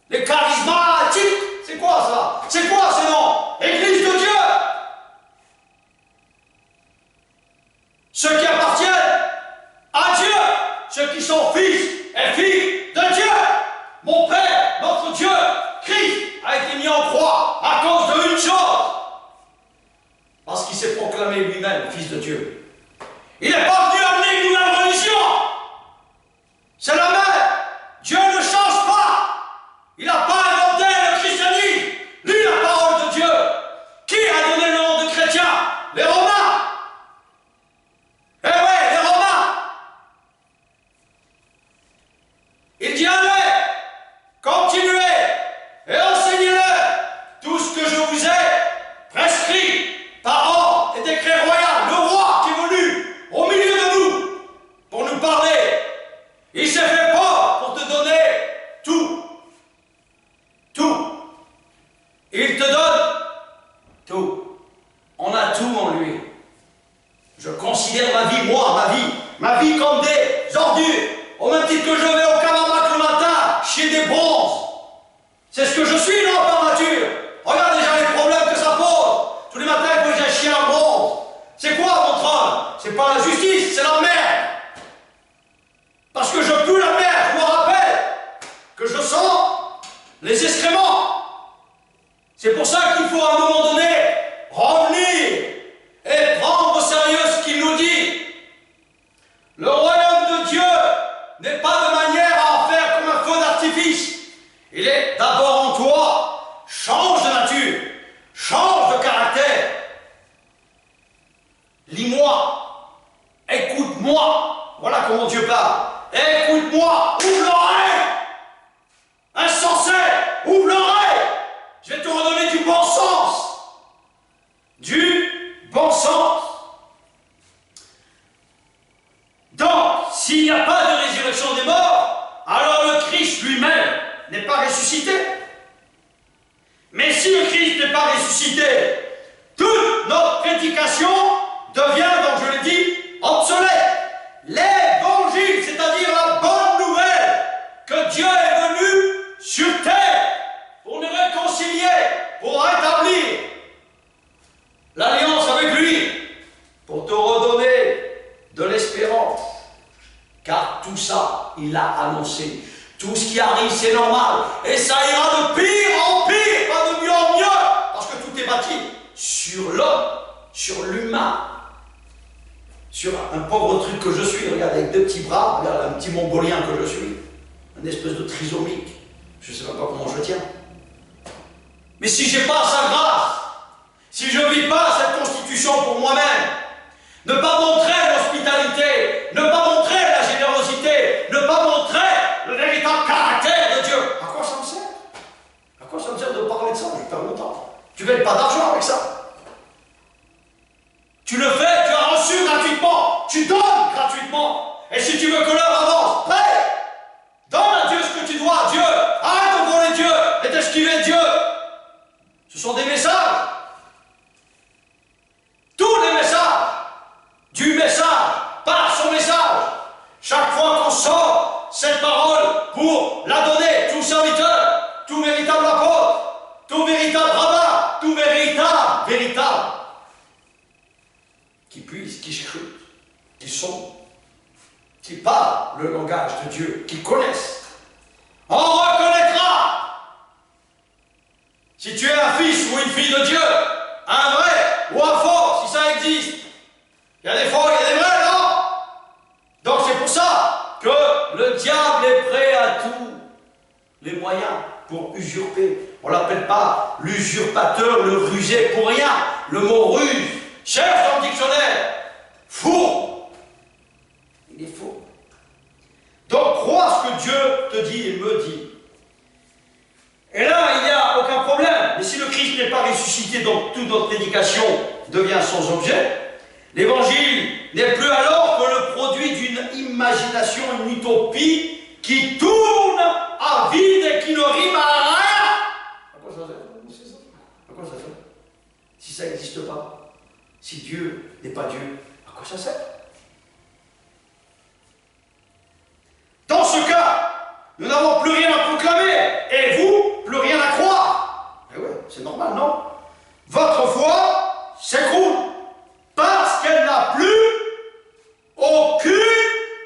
Les charismatiques, c'est quoi ça? C'est quoi ce nom? Église de Dieu. Ceux qui appartiennent à Dieu, ceux qui sont fils et filles de Dieu. Mon Père, notre Dieu, Christ, a été mis en croix à cause d'une chose. Parce qu'il s'est proclamé lui-même fils de Dieu. Il n'est pas venu amener une nouvelle religion. C'est la même. Dieu ne change pas. Il n'a pas inventé le christianisme. Lui, la parole de Dieu. Qui a donné le nom de chrétien? Les Romains. Eh ouais, les Romains. Il dit allez, continuez et enseignez-le tout ce que je vous ai prescrit par ordre et décret royal. Le roi qui est venu au milieu de nous pour nous parler. Il s'est fait pauvre pour te donner tout. Tout. Il te donne tout. On a tout en lui. Je considère ma vie, moi, ma vie comme des ordures. Au même titre que je vais au Camamac le matin, chier des bronzes. C'est ce que je suis, non, par nature. Regarde déjà les problèmes que ça pose. Tous les matins, il faut que j'aille chier un bronze. C'est quoi, mon trône? C'est pas la justice, c'est la merde. Parce que je pue la merde, je me rappelle que je sens les excréments. C'est pour ça qu'il faut à un moment donné revenir et prendre au sérieux ce qu'il nous dit. Le royaume de Dieu n'est pas de manière à en faire comme un feu d'artifice. Il est d'abord en toi. Change de nature, change de caractère. Lis-moi, écoute-moi. Voilà comment Dieu parle. Écoute-moi, ouvre l'oreille. Insensé, ouvre l'oreille. Je vais te redonner du bon sens. Du bon sens. Donc, s'il n'y a pas de résurrection des morts, alors le Christ lui-même n'est pas ressuscité. Mais si le Christ n'est pas ressuscité, toute notre prédication prédication devient, donc je l'ai dit, obsolète. L'évangile, c'est-à-dire la bonne nouvelle que Dieu est venu sur terre pour nous réconcilier, pour rétablir l'alliance avec lui, pour te redonner de l'espérance. Car tout ça, il l'a annoncé. Tout ce qui arrive, c'est normal. Et ça ira de pire en pire, pas de mieux en mieux. Parce que tout est bâti sur l'homme, sur l'humain, sur un pauvre truc que je suis. Regarde, avec deux petits bras, regarde, un petit mongolien que je suis. Une espèce de trisomique. Je ne sais même pas comment je tiens. Mais si je n'ai pas sa grâce, si je ne vis pas cette constitution pour moi-même, ne pas montrer l'hospitalité, ne pas montrer la générosité, ne pas montrer le véritable caractère de Dieu, à quoi ça me sert? À quoi ça me sert de parler de ça? Je perds mon temps. Tu ne gagnes pas d'argent avec ça. Tu le fais, tu as reçu gratuitement, tu donnes gratuitement. Et si tu veux que l'heure avance, paye. Donne à Dieu ce que tu dois à Dieu. Arrête de voler Dieu et d'esquiver Dieu. Ce sont des messages. Tous les messages. Du message, par son message. Chaque fois qu'on sort cette parole pour la donner, tout serviteur, tout véritable apôtre, tout véritable rabbin, tout véritable, qui puisse, qui scrute, qui sont, qui parlent le langage de Dieu, qui connaissent. On reconnaîtra si tu es un fils ou une fille de Dieu, un vrai ou un faux, si ça existe. Il y a des faux, il y a des vrais, non? Donc c'est pour ça que le diable est prêt à tous les moyens pour usurper. On ne l'appelle pas l'usurpateur, le rusé pour rien. Le mot ruse, cherche dans le dictionnaire. Fou. Il est faux. Donc crois ce que Dieu te dit et me dit. Et là, il n'y a aucun problème. Mais si le Christ n'est pas ressuscité, donc toute notre prédication devient sans objet. L'évangile n'est plus alors que le produit d'une imagination, une utopie qui tourne à vide et qui ne rime à rien. À quoi ça sert? À quoi ça sert? Si ça n'existe pas, si Dieu n'est pas Dieu, à quoi ça sert? Dans ce cas, nous n'avons plus rien à proclamer et vous, plus rien à croire. Eh ouais, c'est normal, non? Votre foi s'écroule. Parce qu'elle n'a plus aucune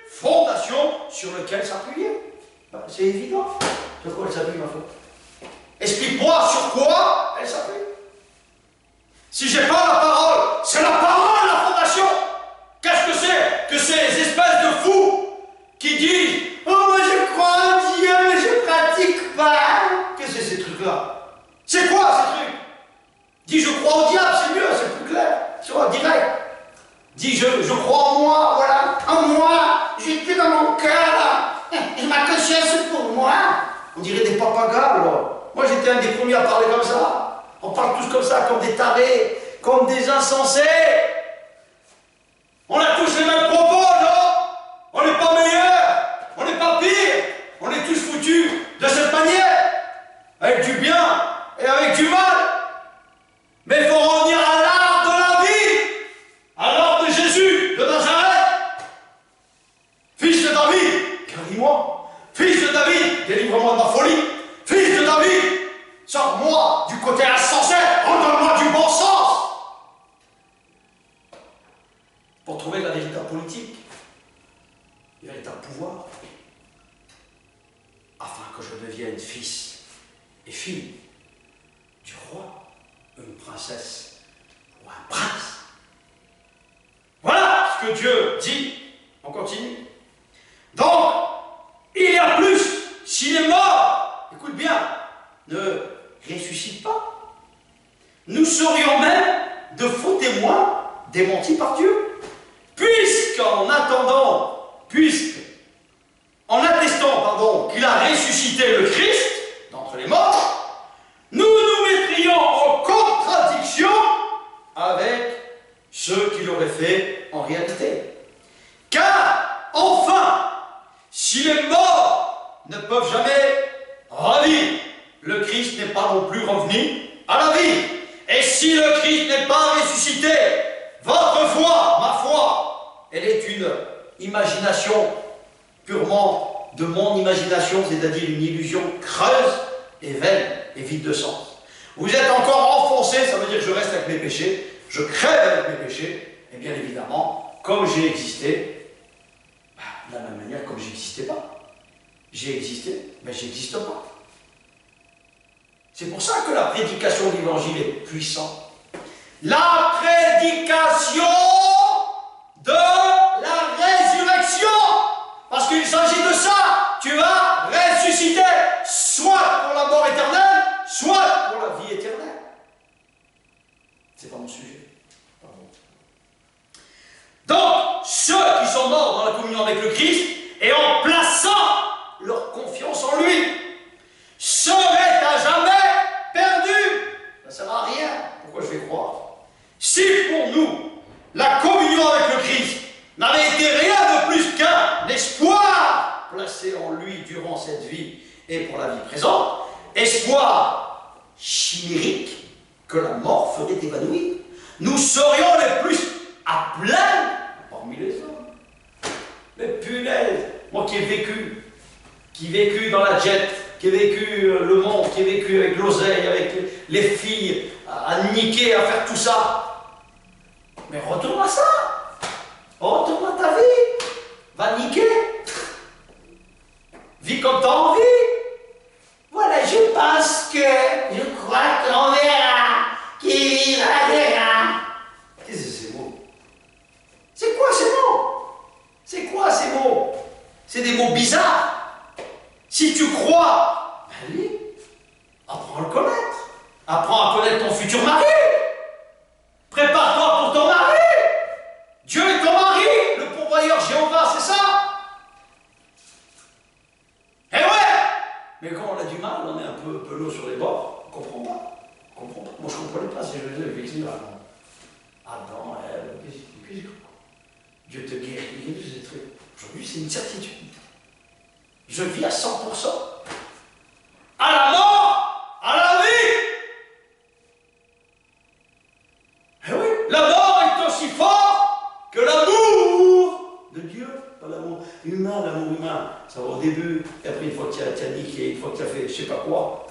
fondation sur laquelle s'appuyer. Ben, c'est évident. Sur quoi elle s'appuie, ma foi? Explique-moi sur quoi elle s'appuie. Si j'ai pas la parole, c'est la parole la fondation. Qu'est-ce que c'est que ces espèces de fous qui disent « Oh, moi je crois en Dieu, mais je pratique pas ». Qu'est-ce que c'est ces trucs-là? C'est quoi ces trucs? Dis « Je crois au diable », c'est mieux, c'est plus clair. Tu vois, direct. Dis je crois en moi, voilà. En moi, j'ai plus dans mon cœur. Et ma conscience c'est pour moi. On dirait des papagas, alors. Moi, j'étais un des premiers à parler comme ça. On parle tous comme ça, comme des tarés, comme des insensés. On a tous les mêmes propos, non? On n'est pas meilleurs, on n'est pas pire. On est tous foutus de cette manière. Avec du bien et avec du mal. Mais il faut revenir à l'art de la vie, à l'art de Jésus de Nazareth. Fils de David, guéris-moi. Fils de David, délivre-moi de ma folie. Fils de David, sors-moi du côté insensé, redonne-moi du bon sens. Pour trouver la véritable politique, le véritable pouvoir, afin que je devienne fils et fille du roi. Une princesse ou un prince. Voilà ce que Dieu dit. On continue. Donc, il y a plus. S'il est mort, écoute bien, ne ressuscite pas. Nous serions même de faux témoins démentis par Dieu. En attestant, qu'il a ressuscité le Christ d'entre les morts, nous nous mettrions en contradiction avec ce qu'il aurait fait en réalité. Car, enfin, si les morts ne peuvent jamais revivre, le Christ n'est pas non plus revenu à la vie. Et si le Christ n'est pas ressuscité, imagination purement de mon imagination, c'est-à-dire une illusion creuse et vaine et vide de sens. Vous êtes encore enfoncé, ça veut dire que je reste avec mes péchés, je crève avec mes péchés, et bien évidemment, comme j'ai existé, de la même manière comme j'existais pas. J'ai existé, mais j'existe pas. C'est pour ça que la prédication de l'évangile est puissante. La prédication de la résurrection. Parce qu'il s'agit de ça. Tu vas ressusciter, soit pour la mort éternelle, soit pour la vie éternelle. C'est pas mon sujet. Pardon. Donc, ceux qui sont morts dans la communion avec le Christ et en plaçant leur confiance en lui seraient à jamais perdus. Ça ne sert à rien. Pourquoi je vais croire? Si pour nous, la communion avec le Christ n'avait été rien de plus qu'un espoir placé en lui durant cette vie et pour la vie présente, espoir chimérique que la mort ferait évanouir, nous serions les plus à plaindre parmi les hommes. Mais punaise, moi qui ai vécu dans la jet, qui ai vécu le monde, qui ai vécu avec l'oseille, avec les filles, à niquer, à faire tout ça. Mais retourne à ça. Retourne à ta vie. Va niquer. Vis comme tu as envie. Voilà, je pense que, je crois qu'on verra, qui verra. Qu'est-ce que c'est ces mots? C'est quoi ces mots? C'est quoi ces mots? C'est des mots bizarres. Si tu crois, ben lis. Apprends à le connaître. Apprends à connaître ton futur mari. Prépare-toi pour ton mari. Dieu est ton mari, le pourvoyeur Jéhovah, c'est ça? Eh ouais. Mais quand on a du mal, on est un peu penaud sur les bords, on ne comprend pas. On comprend pas. Moi je ne comprenais pas si je le disais, Adam, Ève, qu'est-ce que Dieu te guérit, ces trucs. Aujourd'hui c'est une certitude. Je vis à 100%. À la mort, à la vie. Eh oui, la mort est aussi fort que l'amour de Dieu. Pas l'amour humain, l'amour humain. Ça va au début, et après une fois que tu as niqué, une fois que tu as fait je sais pas quoi,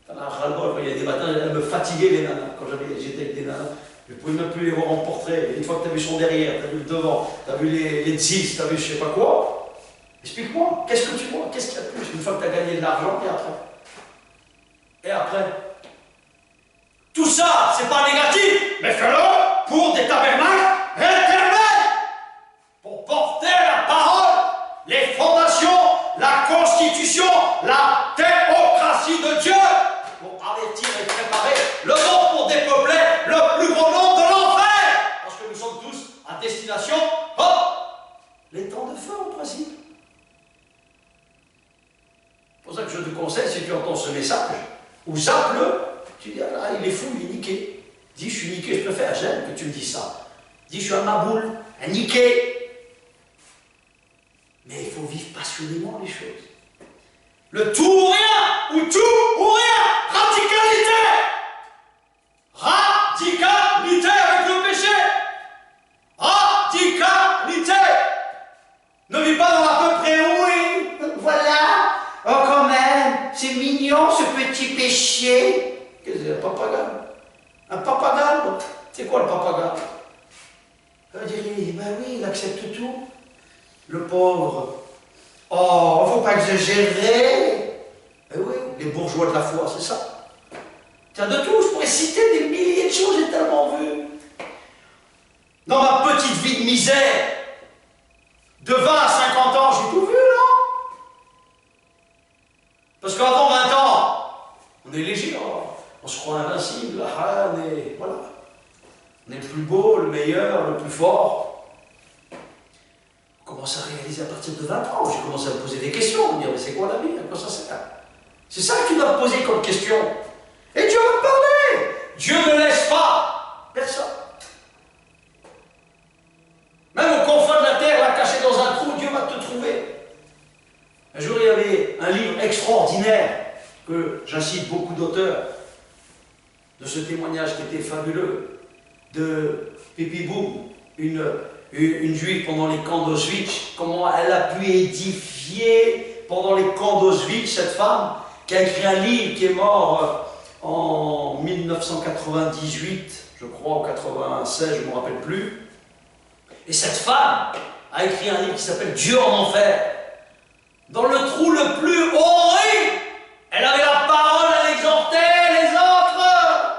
t'en as ras-le-bol. Il y a des matins, elles me fatiguaient les nanas. Quand j'étais avec des nanas, je ne pouvais même plus les voir en portrait. Une fois que tu as vu son derrière, tu as vu le devant, tu as vu les zis, tu as vu je sais pas quoi, explique-moi, qu'est-ce que tu vois? Qu'est-ce qu'il y a de plus? Une fois que tu as gagné de l'argent, et après? Et après? Tout ça, c'est pas négatif, mais fais-le pour des tabernacles éternels, pour porter la parole, les fondations, la constitution, la théocratie de Dieu, pour avertir et préparer le monde pour dépeupler le plus grand nombre de l'enfer, parce que nous sommes tous à destination, les temps de feu en principe. C'est pour ça que je te conseille, si tu entends ce message, ou zappe-le, tu dis, ah, il est fou, il est niqué. Dis, je suis niqué, je préfère, j'aime que tu me dises ça. Dis, je suis un maboule, un niqué. Mais il faut vivre passionnément les choses. Le tout ou rien, ou tout ou rien, radicalité. Radicalité avec le péché. Radicalité. Ne vis pas dans l'à peu près, oui, voilà. Oh, quand même, c'est mignon ce petit péché. Qu'est-ce que c'est, un papagane? Un papagane? C'est quoi le papagane? On va dire, ben oui, il accepte tout. Le pauvre. Oh, il ne faut pas exagérer. Eh oui, les bourgeois de la foi, c'est ça. Tiens, de tout, je pourrais citer des milliers de choses, j'ai tellement vu. Dans ma petite vie de misère, de 20 à 50 ans, j'ai tout vu, non? Parce qu'avant 20 ans, on est léger, on se croit invincible, voilà. On est le plus beau, le meilleur, le plus fort. On commence à réaliser à partir de 20 ans. J'ai commencé à me poser des questions, me dire, mais c'est quoi la vie? À quoi ça sert? C'est ça que tu dois te poser comme question. Et Dieu va te parler. Dieu ne laisse pas personne. Même au confin de la terre, là, caché dans un trou, Dieu va te trouver. Un jour, il y avait un livre extraordinaire, que j'incite beaucoup d'auteurs, de ce témoignage qui était fabuleux, de Pipi Boom, une une juive pendant les camps d'Auschwitz, comment elle a pu édifier pendant les camps d'Auschwitz, cette femme qui a écrit un livre, qui est mort en 1998, je crois, ou 96, je ne me rappelle plus. Et cette femme a écrit un livre qui s'appelle Dieu en enfer. Dans le trou le plus horrible, elle avait la parole, elle exhortait les autres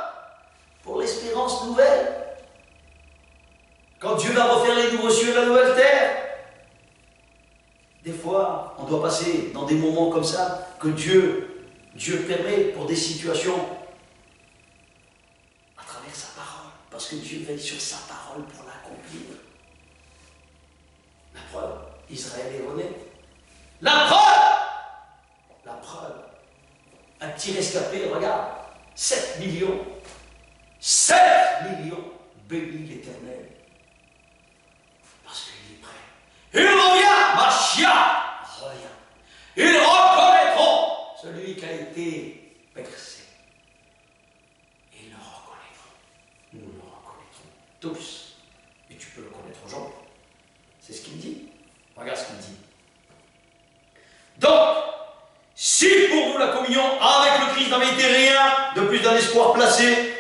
pour l'espérance nouvelle. Quand Dieu va refaire les nouveaux cieux et la nouvelle terre, des fois, on doit passer dans des moments comme ça que Dieu permet pour des situations à travers sa parole, parce que Dieu veille sur sa parole pour l'accomplir. La preuve, Israël est honnête. La preuve, un petit rescapé, regarde, 7 millions bénit l'Éternel. Parce qu'il est prêt. Il revient, Mashiach revient. Ils reconnaîtront celui qui a été percé. Ils le reconnaîtront. Nous le reconnaîtrons tous. Et tu peux le connaître aujourd'hui. C'est ce qu'il dit. Regarde ce qu'il dit. Donc, si pour nous la communion avec le Christ n'avait été rien de plus d'un espoir placé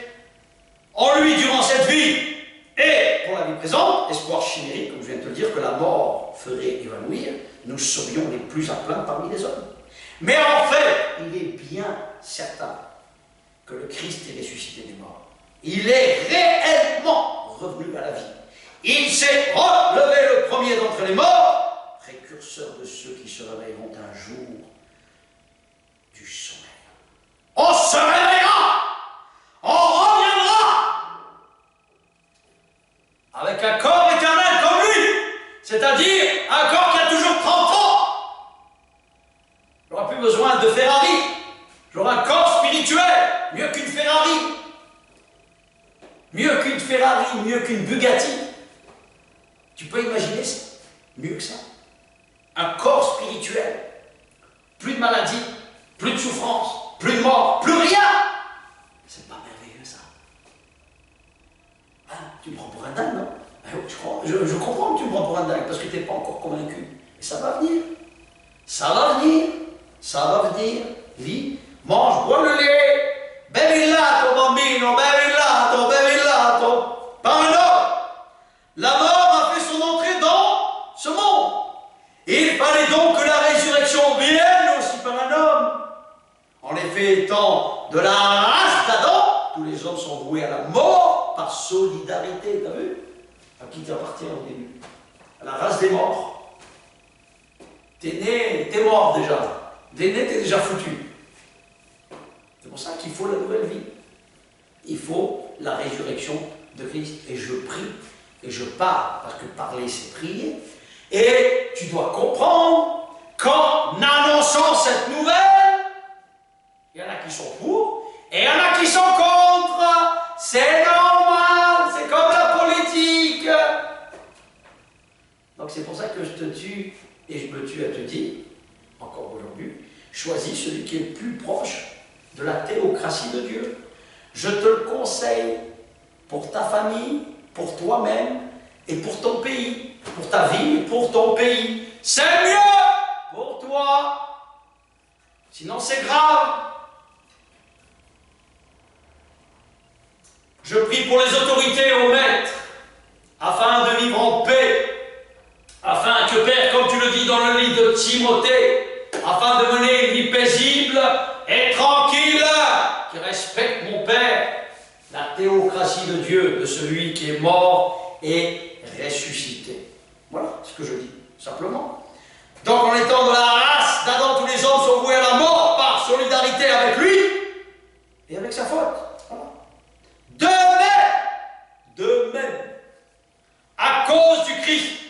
en lui durant cette vie, et pour la vie présente, espoir chimérique, comme je viens de te le dire, que la mort ferait évanouir, nous serions les plus à plaindre parmi les hommes. Mais en fait, il est bien certain que le Christ est ressuscité des morts. Il est réellement revenu à la vie. Il s'est relevé le premier d'entre les morts, précurseur de ceux qui se réveilleront un jour du sommeil. On se réveillera, on reviendra avec un corps éternel comme lui, c'est-à-dire un corps qui a toujours 30 ans. J'aurai plus besoin de Ferrari, j'aurai un corps spirituel, mieux qu'une Ferrari, mieux qu'une Bugatti. Tu peux imaginer ça? Mieux que ça. Un corps spirituel, plus de maladie, plus de souffrance, plus de mort, plus rien. C'est pas merveilleux ça? Hein? Tu me prends pour un dingue, non? Je comprends que tu me prends pour un dingue parce que tu n'es pas encore convaincu. Mais ça va venir. Ça va venir. Ça va venir. Lis, mange, bois le lait. Bevillato, bambino, bevillato, bevillato. Par un homme. La mort a fait son entrée dans ce monde. Il fallait donc que la résurrection vienne aussi par un homme. En effet, étant de la race d'Adam, tous les hommes sont voués à la mort par solidarité. T'as vu? À qui t'appartient au début? À la race des morts. T'es né, t'es mort déjà. T'es né, t'es déjà foutu. C'est pour ça qu'il faut la nouvelle vie. Il faut la résurrection de Christ. Et je prie, et je parle, parce que parler c'est prier. Et tu dois comprendre qu'en annonçant cette nouvelle, il y en a qui sont pour, et il y en a qui sont contre. C'est normal, c'est comme la politique. Donc c'est pour ça que je te tue, et je me tue à te dire, encore aujourd'hui, choisis celui qui est le plus proche de la théocratie de Dieu. Je te le conseille pour ta famille, pour toi-même, et pour ton pays, pour ta vie et pour ton pays. C'est mieux pour toi. Sinon c'est grave. Je prie pour les autorités, ô Maître, afin de vivre en paix, afin que, Père, comme tu le dis dans le livre de Timothée, afin de mener une vie paisible et tranquille, qui respecte, mon Père, la théocratie de Dieu, de celui qui est mort et ressuscité. Voilà ce que je dis, simplement. Donc en étant de la race d'Adam, tous les hommes sont voués à la mort par solidarité avec lui et avec sa faute. Voilà. De même, à cause du Christ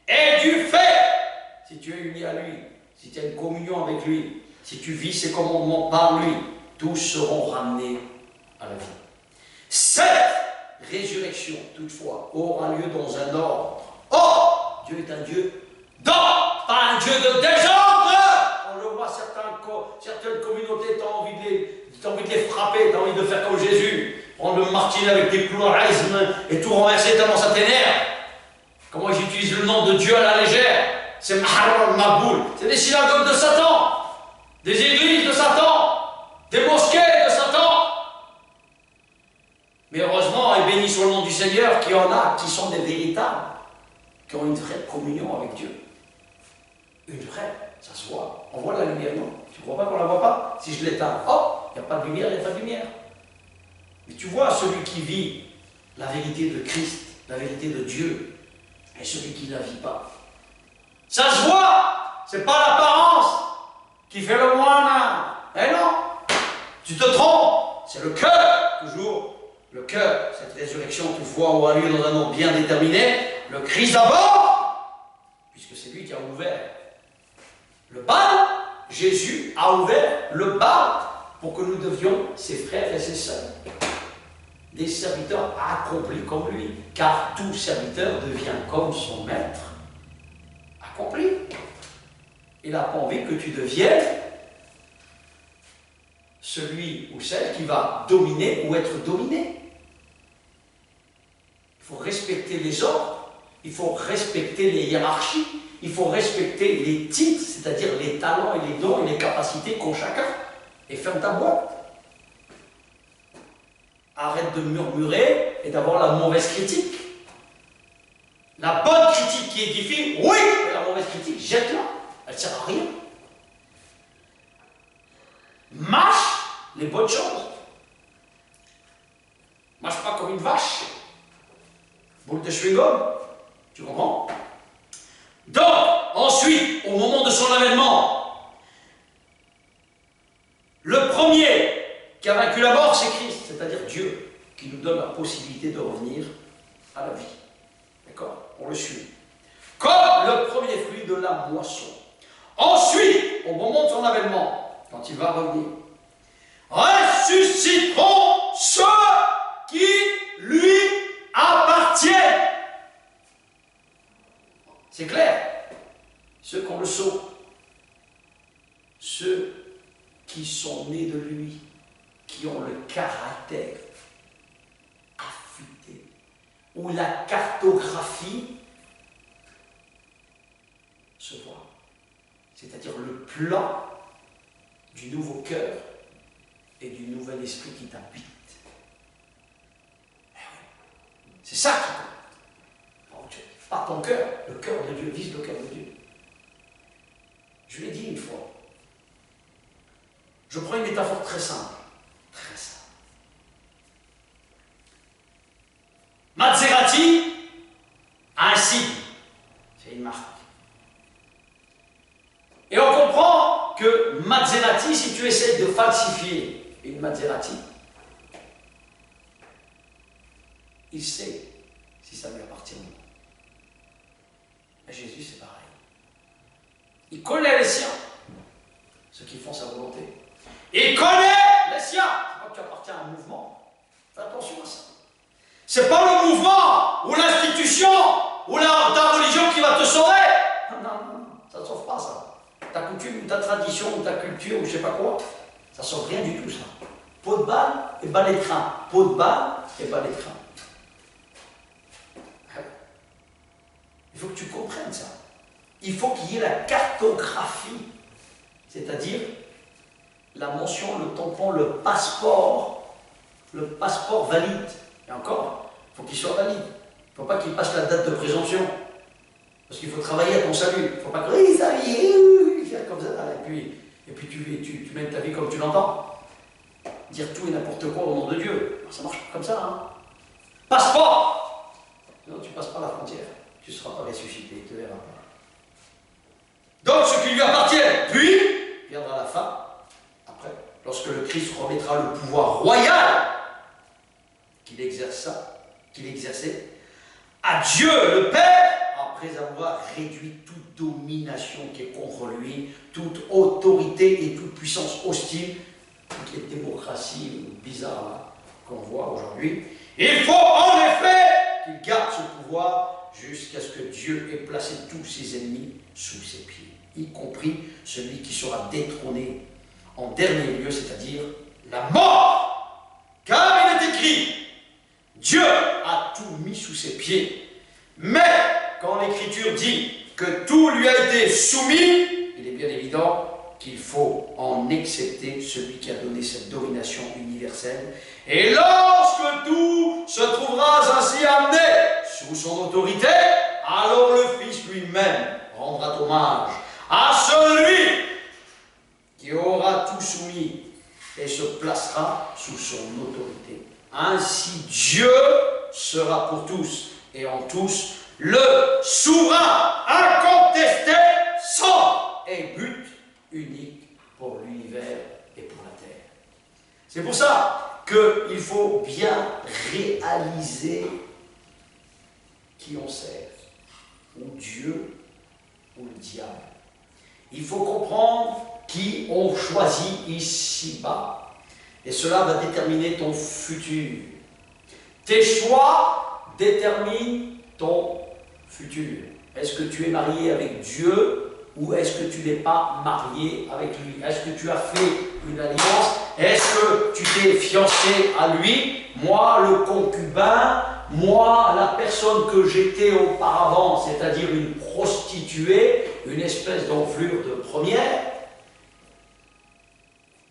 et du fait, si tu es uni à lui, si tu as une communion avec lui, si tu vis ses commandements par lui, tous seront ramenés à la vie. Cette résurrection, toutefois, aura lieu dans un ordre. Or, Dieu est un Dieu d'ordre, pas un Dieu de désordre. Quand je vois certaines communautés, tu as envie de les frapper, tu as envie de faire comme Jésus, prendre le martinet avec des clous à et tout renverser tellement ça t'énerve. Comment j'utilise le nom de Dieu à la légère? C'est Maharam Maboul. C'est des synagogues de Satan, des églises de Satan, des mosquées de Satan. Mais heureusement, et béni soit le nom du Seigneur, qu'il y en a qui sont des véritables, qui ont une vraie communion avec Dieu. Une vraie, ça se voit. On voit la lumière, non? Tu ne crois pas qu'on la voit pas? Si je l'éteins, hop, il n'y a pas de lumière, il n'y a pas de lumière. Mais tu vois celui qui vit la vérité de Christ, la vérité de Dieu, et celui qui ne la vit pas. Ça se voit, c'est pas l'apparence qui fait le moine. Eh non, tu te trompes, c'est le cœur, toujours. Le cœur, cette résurrection, tu vois, aura lieu dans un nom bien déterminé. Le Christ d'abord, puisque c'est lui qui a ouvert le bal. Jésus a ouvert le bal pour que nous devions, ses frères et ses sœurs, des serviteurs accomplis comme lui. Car tout serviteur devient comme son maître accompli. Il n'a pas envie que tu deviennes celui ou celle qui va dominer ou être dominé. Il faut respecter les ordres, il faut respecter les hiérarchies, il faut respecter les titres, c'est-à-dire les talents et les dons et les capacités qu'ont chacun. Et ferme ta boîte. Arrête de murmurer et d'avoir la mauvaise critique. La bonne critique qui édifie, oui, mais la mauvaise critique, jette-la. Elle ne sert à rien. Mâche les bonnes choses. Mâche pas comme une vache. Boule de chewing-gum. Tu comprends? Donc, ensuite, au moment de son avènement, le premier qui a vaincu la mort, c'est Christ, c'est-à-dire Dieu, qui nous donne la possibilité de revenir à la vie. D'accord? On le suit. Comme le premier fruit de la moisson. Ensuite, au moment de son avènement, quand il va revenir, ressusciteront ceux qui lui appartiennent. C'est clair. Ceux qui ont le sceau, ceux qui sont nés de lui, qui ont le caractère affûté, où la cartographie se voit, c'est-à-dire le plan du nouveau cœur et du nouvel esprit qui t'habite. C'est ça qui compte. Par ton cœur, le cœur de Dieu, vise le cœur de Dieu. Je l'ai dit une fois. Je prends une métaphore très simple. Très simple. Maserati a un sigle. C'est une marque. Et on comprend que Maserati, si tu essaies de falsifier une Maserati, il sait si ça lui appartient ou non. Mais Jésus, c'est pareil. Il connaît les siens, ceux qui font sa volonté. Il connaît les siens. C'est pas que tu appartiens à un mouvement. Fais attention à ça. C'est pas le mouvement ou l'institution ou ta religion qui va te sauver. Non, non, non, ça ne sauve pas ça. Ta coutume, ta tradition, ou ta culture, ou je sais pas quoi, ça ne sauve rien du tout ça. Pot de balle et balai de train. Pot de balle et balai de train. Il faut que tu comprennes ça. Il faut qu'il y ait la cartographie, c'est-à-dire la mention, le tampon, le passeport valide. Et encore, il faut qu'il soit valide. Il ne faut pas qu'il passe la date de présomption. Parce qu'il faut travailler à ton salut. Il ne faut pas que oui, ça y est, faire comme ça. Et puis tu mènes ta vie comme tu l'entends. Dire tout et n'importe quoi au nom de Dieu. Ça marche pas comme ça. Hein. Passeport. Non, tu ne passes pas la frontière. Tu ne seras pas ressuscité, il ne te verra pas. Donc ce qui lui appartient, puis viendra la fin, après, lorsque le Christ remettra le pouvoir royal qu'il exerçait à Dieu le Père, après avoir réduit toute domination qui est contre lui, toute autorité et toute puissance hostile, toutes les démocraties bizarres là, qu'on voit aujourd'hui. Il faut en effet qu'il garde ce pouvoir jusqu'à ce que Dieu ait placé tous ses ennemis sous ses pieds, y compris celui qui sera détrôné en dernier lieu, c'est-à-dire la mort. Car il est écrit, Dieu a tout mis sous ses pieds. Mais quand l'Écriture dit que tout lui a été soumis, il est bien évident qu'il faut en accepter celui qui a donné cette domination universelle. Et lorsque tout se trouvera ainsi amené sous son autorité, alors le Fils lui-même rendra hommage à celui qui aura tout soumis et se placera sous son autorité. Ainsi Dieu sera pour tous et en tous le souverain incontesté, sans et but unique pour l'univers et pour la terre. C'est pour ça qu'il faut bien réaliser qui on sert, ou Dieu ou le diable. Il faut comprendre qui on choisit ici-bas. Et cela va déterminer ton futur. Tes choix déterminent ton futur. Est-ce que tu es marié avec Dieu ou est-ce que tu n'es pas marié avec lui? Est-ce que tu as fait une alliance? Est-ce que tu t'es fiancé à lui? Moi, le concubin, moi, la personne que j'étais auparavant, c'est-à-dire une prostituée, une espèce d'enflure de première,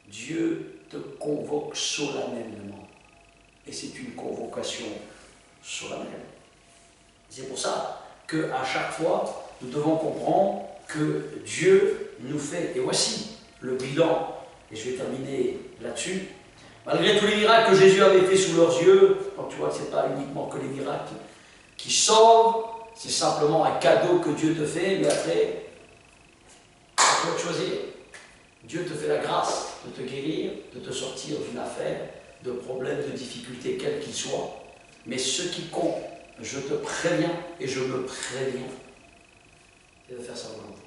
Dieu te convoque solennellement. Et c'est une convocation solennelle. C'est pour ça qu'à chaque fois, nous devons comprendre que Dieu nous fait. Et voici le bilan, et je vais terminer là-dessus. Malgré tous les miracles que Jésus avait fait sous leurs yeux, donc tu vois que ce n'est pas uniquement que les miracles qui sauvent, c'est simplement un cadeau que Dieu te fait, mais après, à toi de choisir. Dieu te fait la grâce de te guérir, de te sortir d'une affaire, de problèmes, de difficultés, quels qu'ils soient. Mais ce qui compte, je te préviens et je me préviens, c'est de faire sa volonté.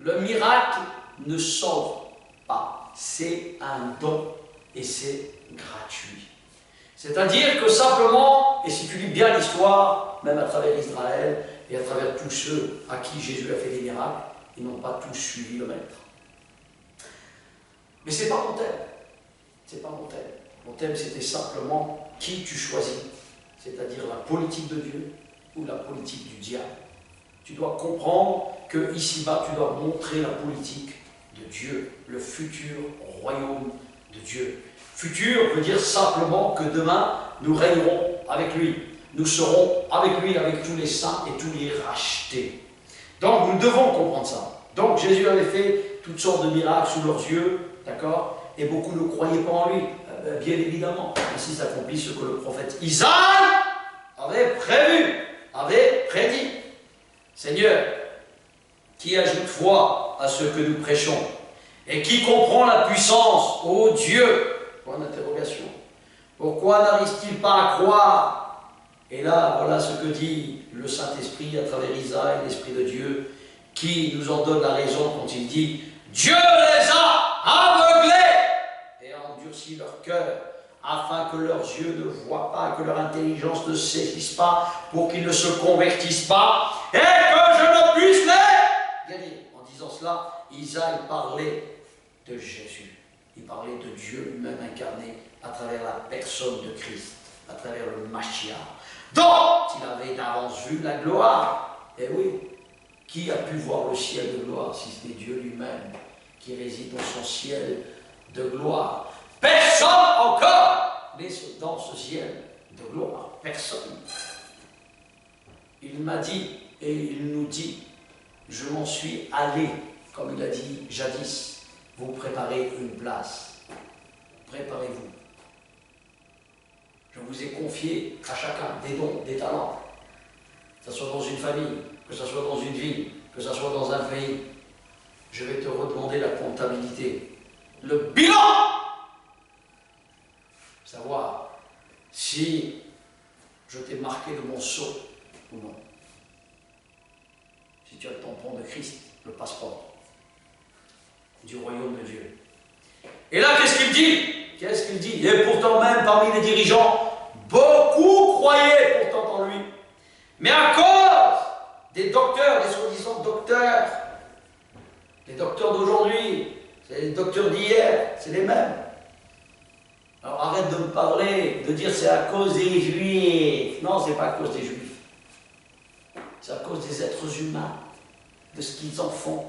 Le miracle ne sauve pas, c'est un don et c'est gratuit. C'est-à-dire que simplement, et si tu lis bien l'histoire, même à travers Israël et à travers tous ceux à qui Jésus a fait des miracles, ils n'ont pas tous suivi le maître. Mais ce n'est pas mon thème. C'est pas mon thème. Mon thème, c'était simplement qui tu choisis, c'est-à-dire la politique de Dieu ou la politique du diable. Tu dois comprendre que ici-bas, tu dois montrer la politique de Dieu, le futur royaume de Dieu. Futur veut dire simplement que demain, nous régnerons avec lui. Nous serons avec lui, avec tous les saints et tous les rachetés. Donc, nous devons comprendre ça. Donc, Jésus avait fait toutes sortes de miracles sous leurs yeux, d'accord? Et beaucoup ne croyaient pas en lui. Bien évidemment, ainsi s'accomplit ce que le prophète Isaïe avait prévu, avait prédit. Seigneur, qui ajoute foi à ce que nous prêchons et qui comprend la puissance, ô Dieu, point d'interrogation. Pourquoi n'arrive-t-il pas à croire? Et là, voilà ce que dit le Saint-Esprit à travers Isaïe, l'Esprit de Dieu, qui nous en donne la raison quand il dit « Dieu les a aveuglés et a endurci leur cœur, afin que leurs yeux ne voient pas, que leur intelligence ne saisisse pas, pour qu'ils ne se convertissent pas, et que je ne puisse les guérir. » En disant cela, Isaïe parlait de Jésus. Il parlait de Dieu lui-même incarné à travers la personne de Christ, à travers le Mashiach, dont il avait d'avance vu la gloire. Et oui, qui a pu voir le ciel de gloire si ce n'est Dieu lui-même qui réside dans son ciel de gloire? Personne encore n'est dans ce ciel de gloire. Personne. Il m'a dit et il nous dit, je m'en suis allé, comme il a dit jadis, vous préparez une place. Préparez-vous. Je vous ai confié à chacun des dons, des talents. Que ce soit dans une famille, que ce soit dans une ville, que ce soit dans un pays. Je vais te redemander la comptabilité. Le bilan! Savoir si je t'ai marqué de mon sceau ou non. Si tu as le tampon de Christ, le passeport du royaume de Dieu. Et là, qu'est-ce qu'il dit? Qu'est-ce qu'il dit? Et pourtant même parmi les dirigeants, beaucoup croyaient pourtant en lui. Mais à cause des docteurs, des soi-disant docteurs, les docteurs d'aujourd'hui, c'est les docteurs d'hier, c'est les mêmes. Alors arrête de me parler, de dire c'est à cause des Juifs. Non, c'est pas à cause des Juifs. c'est à cause des êtres humains, de ce qu'ils en font,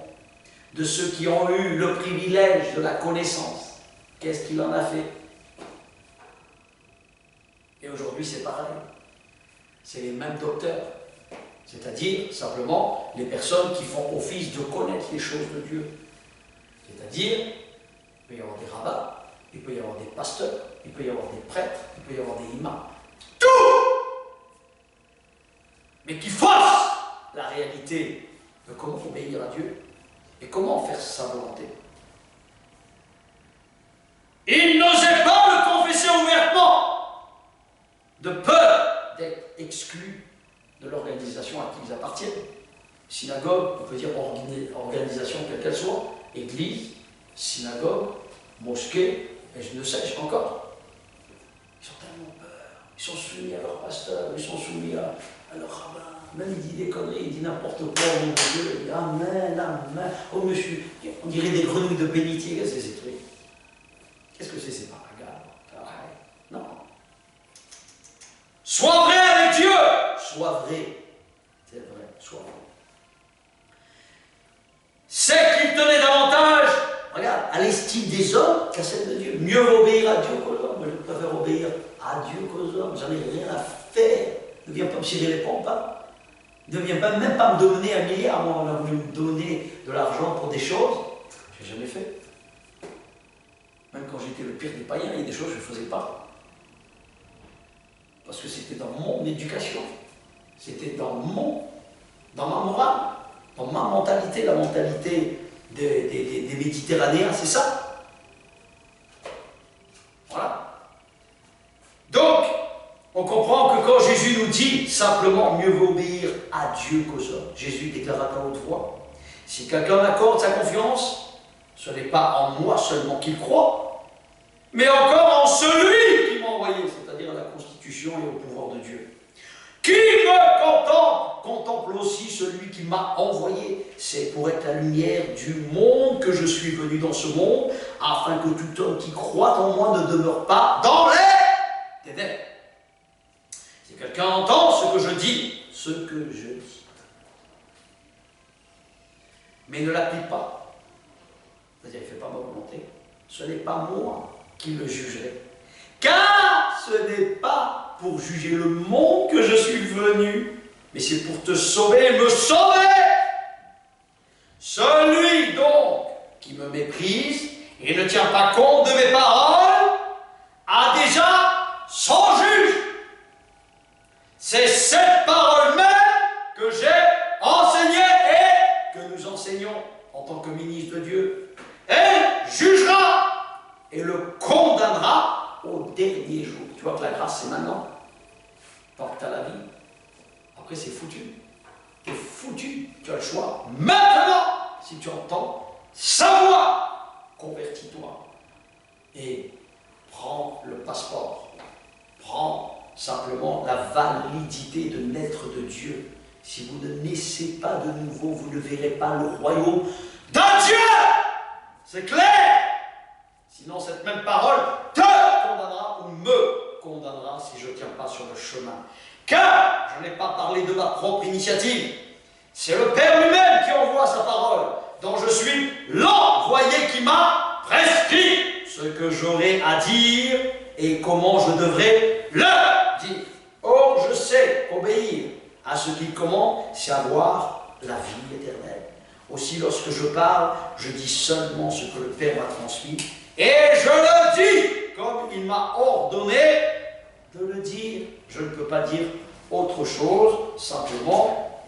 de ceux qui ont eu le privilège de la connaissance. Qu'est-ce qu'il en a fait? Et aujourd'hui, c'est pareil. C'est les mêmes docteurs. C'est-à-dire, simplement, les personnes qui font office de connaître les choses de Dieu. C'est-à-dire, il peut y avoir des rabbins, il peut y avoir des pasteurs, il peut y avoir des prêtres, il peut y avoir des imams. Tout! Mais qui faussent la réalité de comment obéir à Dieu et comment faire sa volonté. Ils n'osaient pas le confesser ouvertement, de peur d'être exclus de l'organisation à qui ils appartiennent. Synagogue, on peut dire organisation quelle qu'elle soit, église, synagogue, mosquée, et je ne sais encore. Ils ont tellement peur, ils sont soumis à leur pasteur, ils sont soumis à leur rabbin. Même il dit des conneries, il dit n'importe quoi au nom de Dieu, il dit amen, amen. Oh monsieur, on dirait des grenouilles de bénitier, qu'est-ce que c'est ces trucs? Qu'est-ce que c'est paragraphes? Non. Sois vrai avec Dieu! Sois vrai. C'est vrai, sois vrai. C'est qu'il tenait davantage, regarde, à l'estime des hommes qu'à celle de Dieu. Mieux vaut obéir à Dieu qu'aux hommes. Moi, je préfère obéir à Dieu qu'aux hommes. J'en ai rien à faire. Ne viens pas me cirer les pompes. Hein. Ne viens pas, même pas me donner 1 milliard. Moi, on a voulu me donner de l'argent pour des choses. Je n'ai jamais fait. Même quand j'étais le pire des païens, il y a des choses que je ne faisais pas. Parce que c'était dans mon éducation. C'était dans ma morale, dans ma mentalité, la mentalité des Méditerranéens, c'est ça. Voilà. Donc, on comprend que quand Jésus nous dit simplement mieux vaut obéir à Dieu qu'aux hommes, Jésus déclara à haute voix, si quelqu'un m'accorde sa confiance, ce n'est pas en moi seulement qu'il croit, mais encore en celui qui m'a envoyé, c'est-à-dire à la constitution et au pouvoir de Dieu. Qui me contemple aussi celui qui m'a envoyé. C'est pour être la lumière du monde que je suis venu dans ce monde, afin que tout homme qui croit en moi ne demeure pas dans les ténèbres. Si quelqu'un entend ce que je dis, mais ne l'applique pas, c'est-à-dire il ne fait pas ma volonté, ce n'est pas moi qui le jugerai. Car ce n'est pas pour juger le monde que je suis venu, mais c'est pour te sauver et me sauver. Celui donc qui me méprise et ne tient pas compte de mes paroles a déjà son juge. C'est cette parole même que j'ai enseignée et que nous enseignons en tant que ministre de Dieu. Elle jugera et le condamnera au dernier jour. Tu vois que la grâce, c'est maintenant. Tant que tu as la vie. Après, c'est foutu. Tu es foutu. Tu as le choix. Maintenant, si tu entends sa voix, convertis-toi. Et prends le passeport. Prends simplement la validité de naître de Dieu. Si vous ne naissez pas de nouveau, vous ne verrez pas le royaume de Dieu. C'est clair. Sinon, cette même parole te condamnera ou me condamnera si je ne tiens pas sur le chemin. Car je n'ai pas parlé de ma propre initiative. C'est le Père lui-même qui envoie sa parole, dont je suis l'envoyé qui m'a prescrit ce que j'aurai à dire et comment je devrais le dire. Or, je sais obéir à ce qu'il commande, c'est avoir la vie éternelle. Aussi, lorsque je parle, je dis seulement ce que le Père m'a transmis. Et je le dis comme il m'a ordonné de le dire. Je ne peux pas dire autre chose, simplement,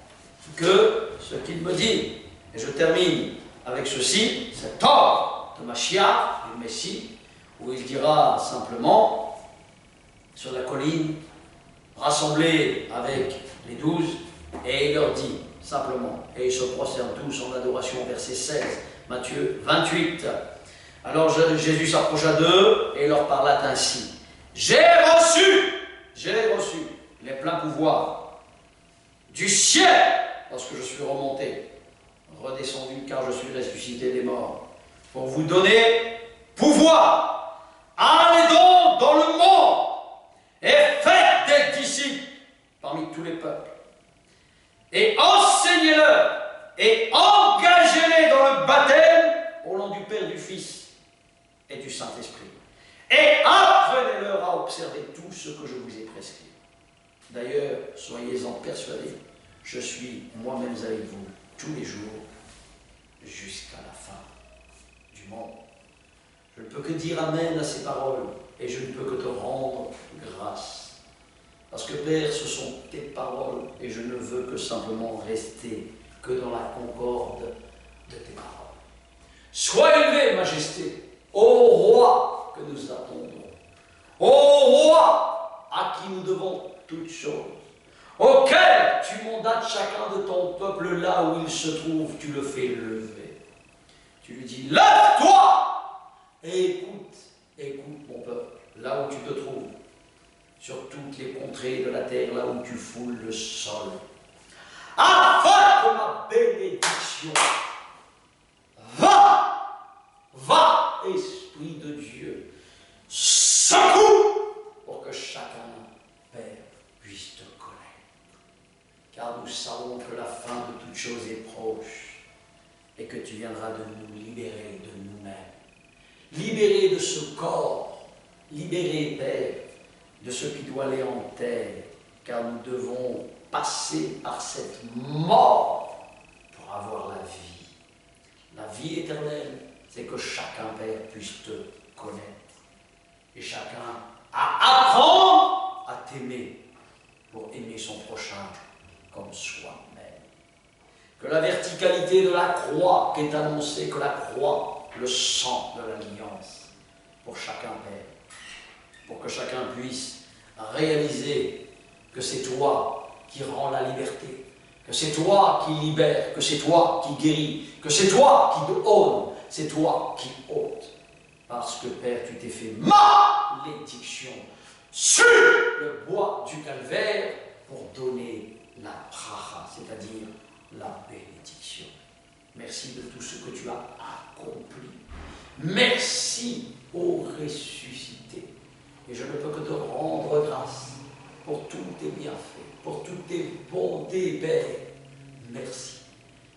que ce qu'il me dit. Et je termine avec ceci, cet ordre de Mashiach, du Messie, où il dira simplement, sur la colline, rassemblés avec les 12, et il leur dit simplement, et ils se prosternent tous en adoration, verset 16, Matthieu 28. Alors Jésus s'approcha d'eux et leur parla ainsi. J'ai reçu les pleins pouvoirs du ciel lorsque je suis remonté, redescendu car je suis ressuscité des morts, pour vous donner pouvoir. Allez donc dans le monde et faites des disciples parmi tous les peuples, et enseignez-leur et engagez-les dans le baptême au nom du Père, du Fils et du Saint-Esprit. Et apprenez-leur à observer tout ce que je vous ai prescrit. D'ailleurs, soyez-en persuadés, je suis moi-même avec vous tous les jours jusqu'à la fin du monde. Je ne peux que dire Amen à ces paroles et je ne peux que te rendre grâce. Parce que Père, ce sont tes paroles et je ne veux que simplement rester que dans la concorde de tes paroles. Sois élevé, Majesté, ô roi que nous attendons, ô roi à qui nous devons toutes choses, auquel tu mandates chacun de ton peuple là où il se trouve, tu le fais lever. Tu lui dis, lève-toi et écoute, écoute mon peuple, là où tu te trouves, sur toutes les contrées de la terre, là où tu foules le sol, afin que ma bénédiction va, Esprit de Dieu, secoue pour que chacun, Père, puisse te connaître. Car nous savons que la fin de toute chose est proche et que tu viendras de nous libérer de nous-mêmes. Libérer de ce corps, libérer, Père, de ce qui doit aller en terre, car nous devons passer par cette mort pour avoir la vie. La vie éternelle, c'est que chacun, Père, puisse te connaître. Et chacun à apprendre à t'aimer pour aimer son prochain comme soi-même. Que la verticalité de la croix qui est annoncée, que la croix, le sang de l'alliance, pour chacun, Père, pour que chacun puisse réaliser que c'est toi qui rends la liberté, que c'est toi qui libère, que c'est toi qui guérit, que c'est toi qui donne, c'est toi qui ôte. Parce que, Père, tu t'es fait malédiction sur le bois du calvaire pour donner la bracha, c'est-à-dire la bénédiction. Merci de tout ce que tu as accompli. Merci, ô ressuscité. Et je ne peux que te rendre grâce pour tous tes bienfaits, pour toutes tes bontés, Père. Merci.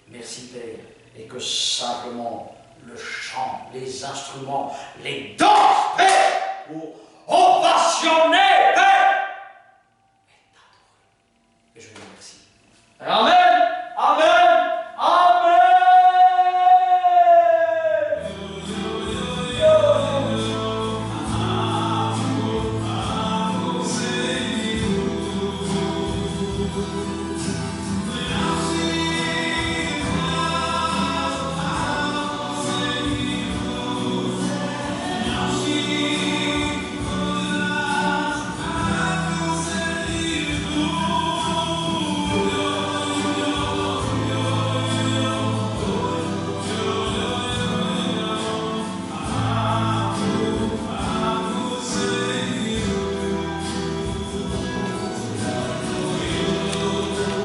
Merci, Père. Et que simplement le chant, les instruments, les danses, Père, pour ovationner, Père, et t'adorer. Et je vous remercie. Amen.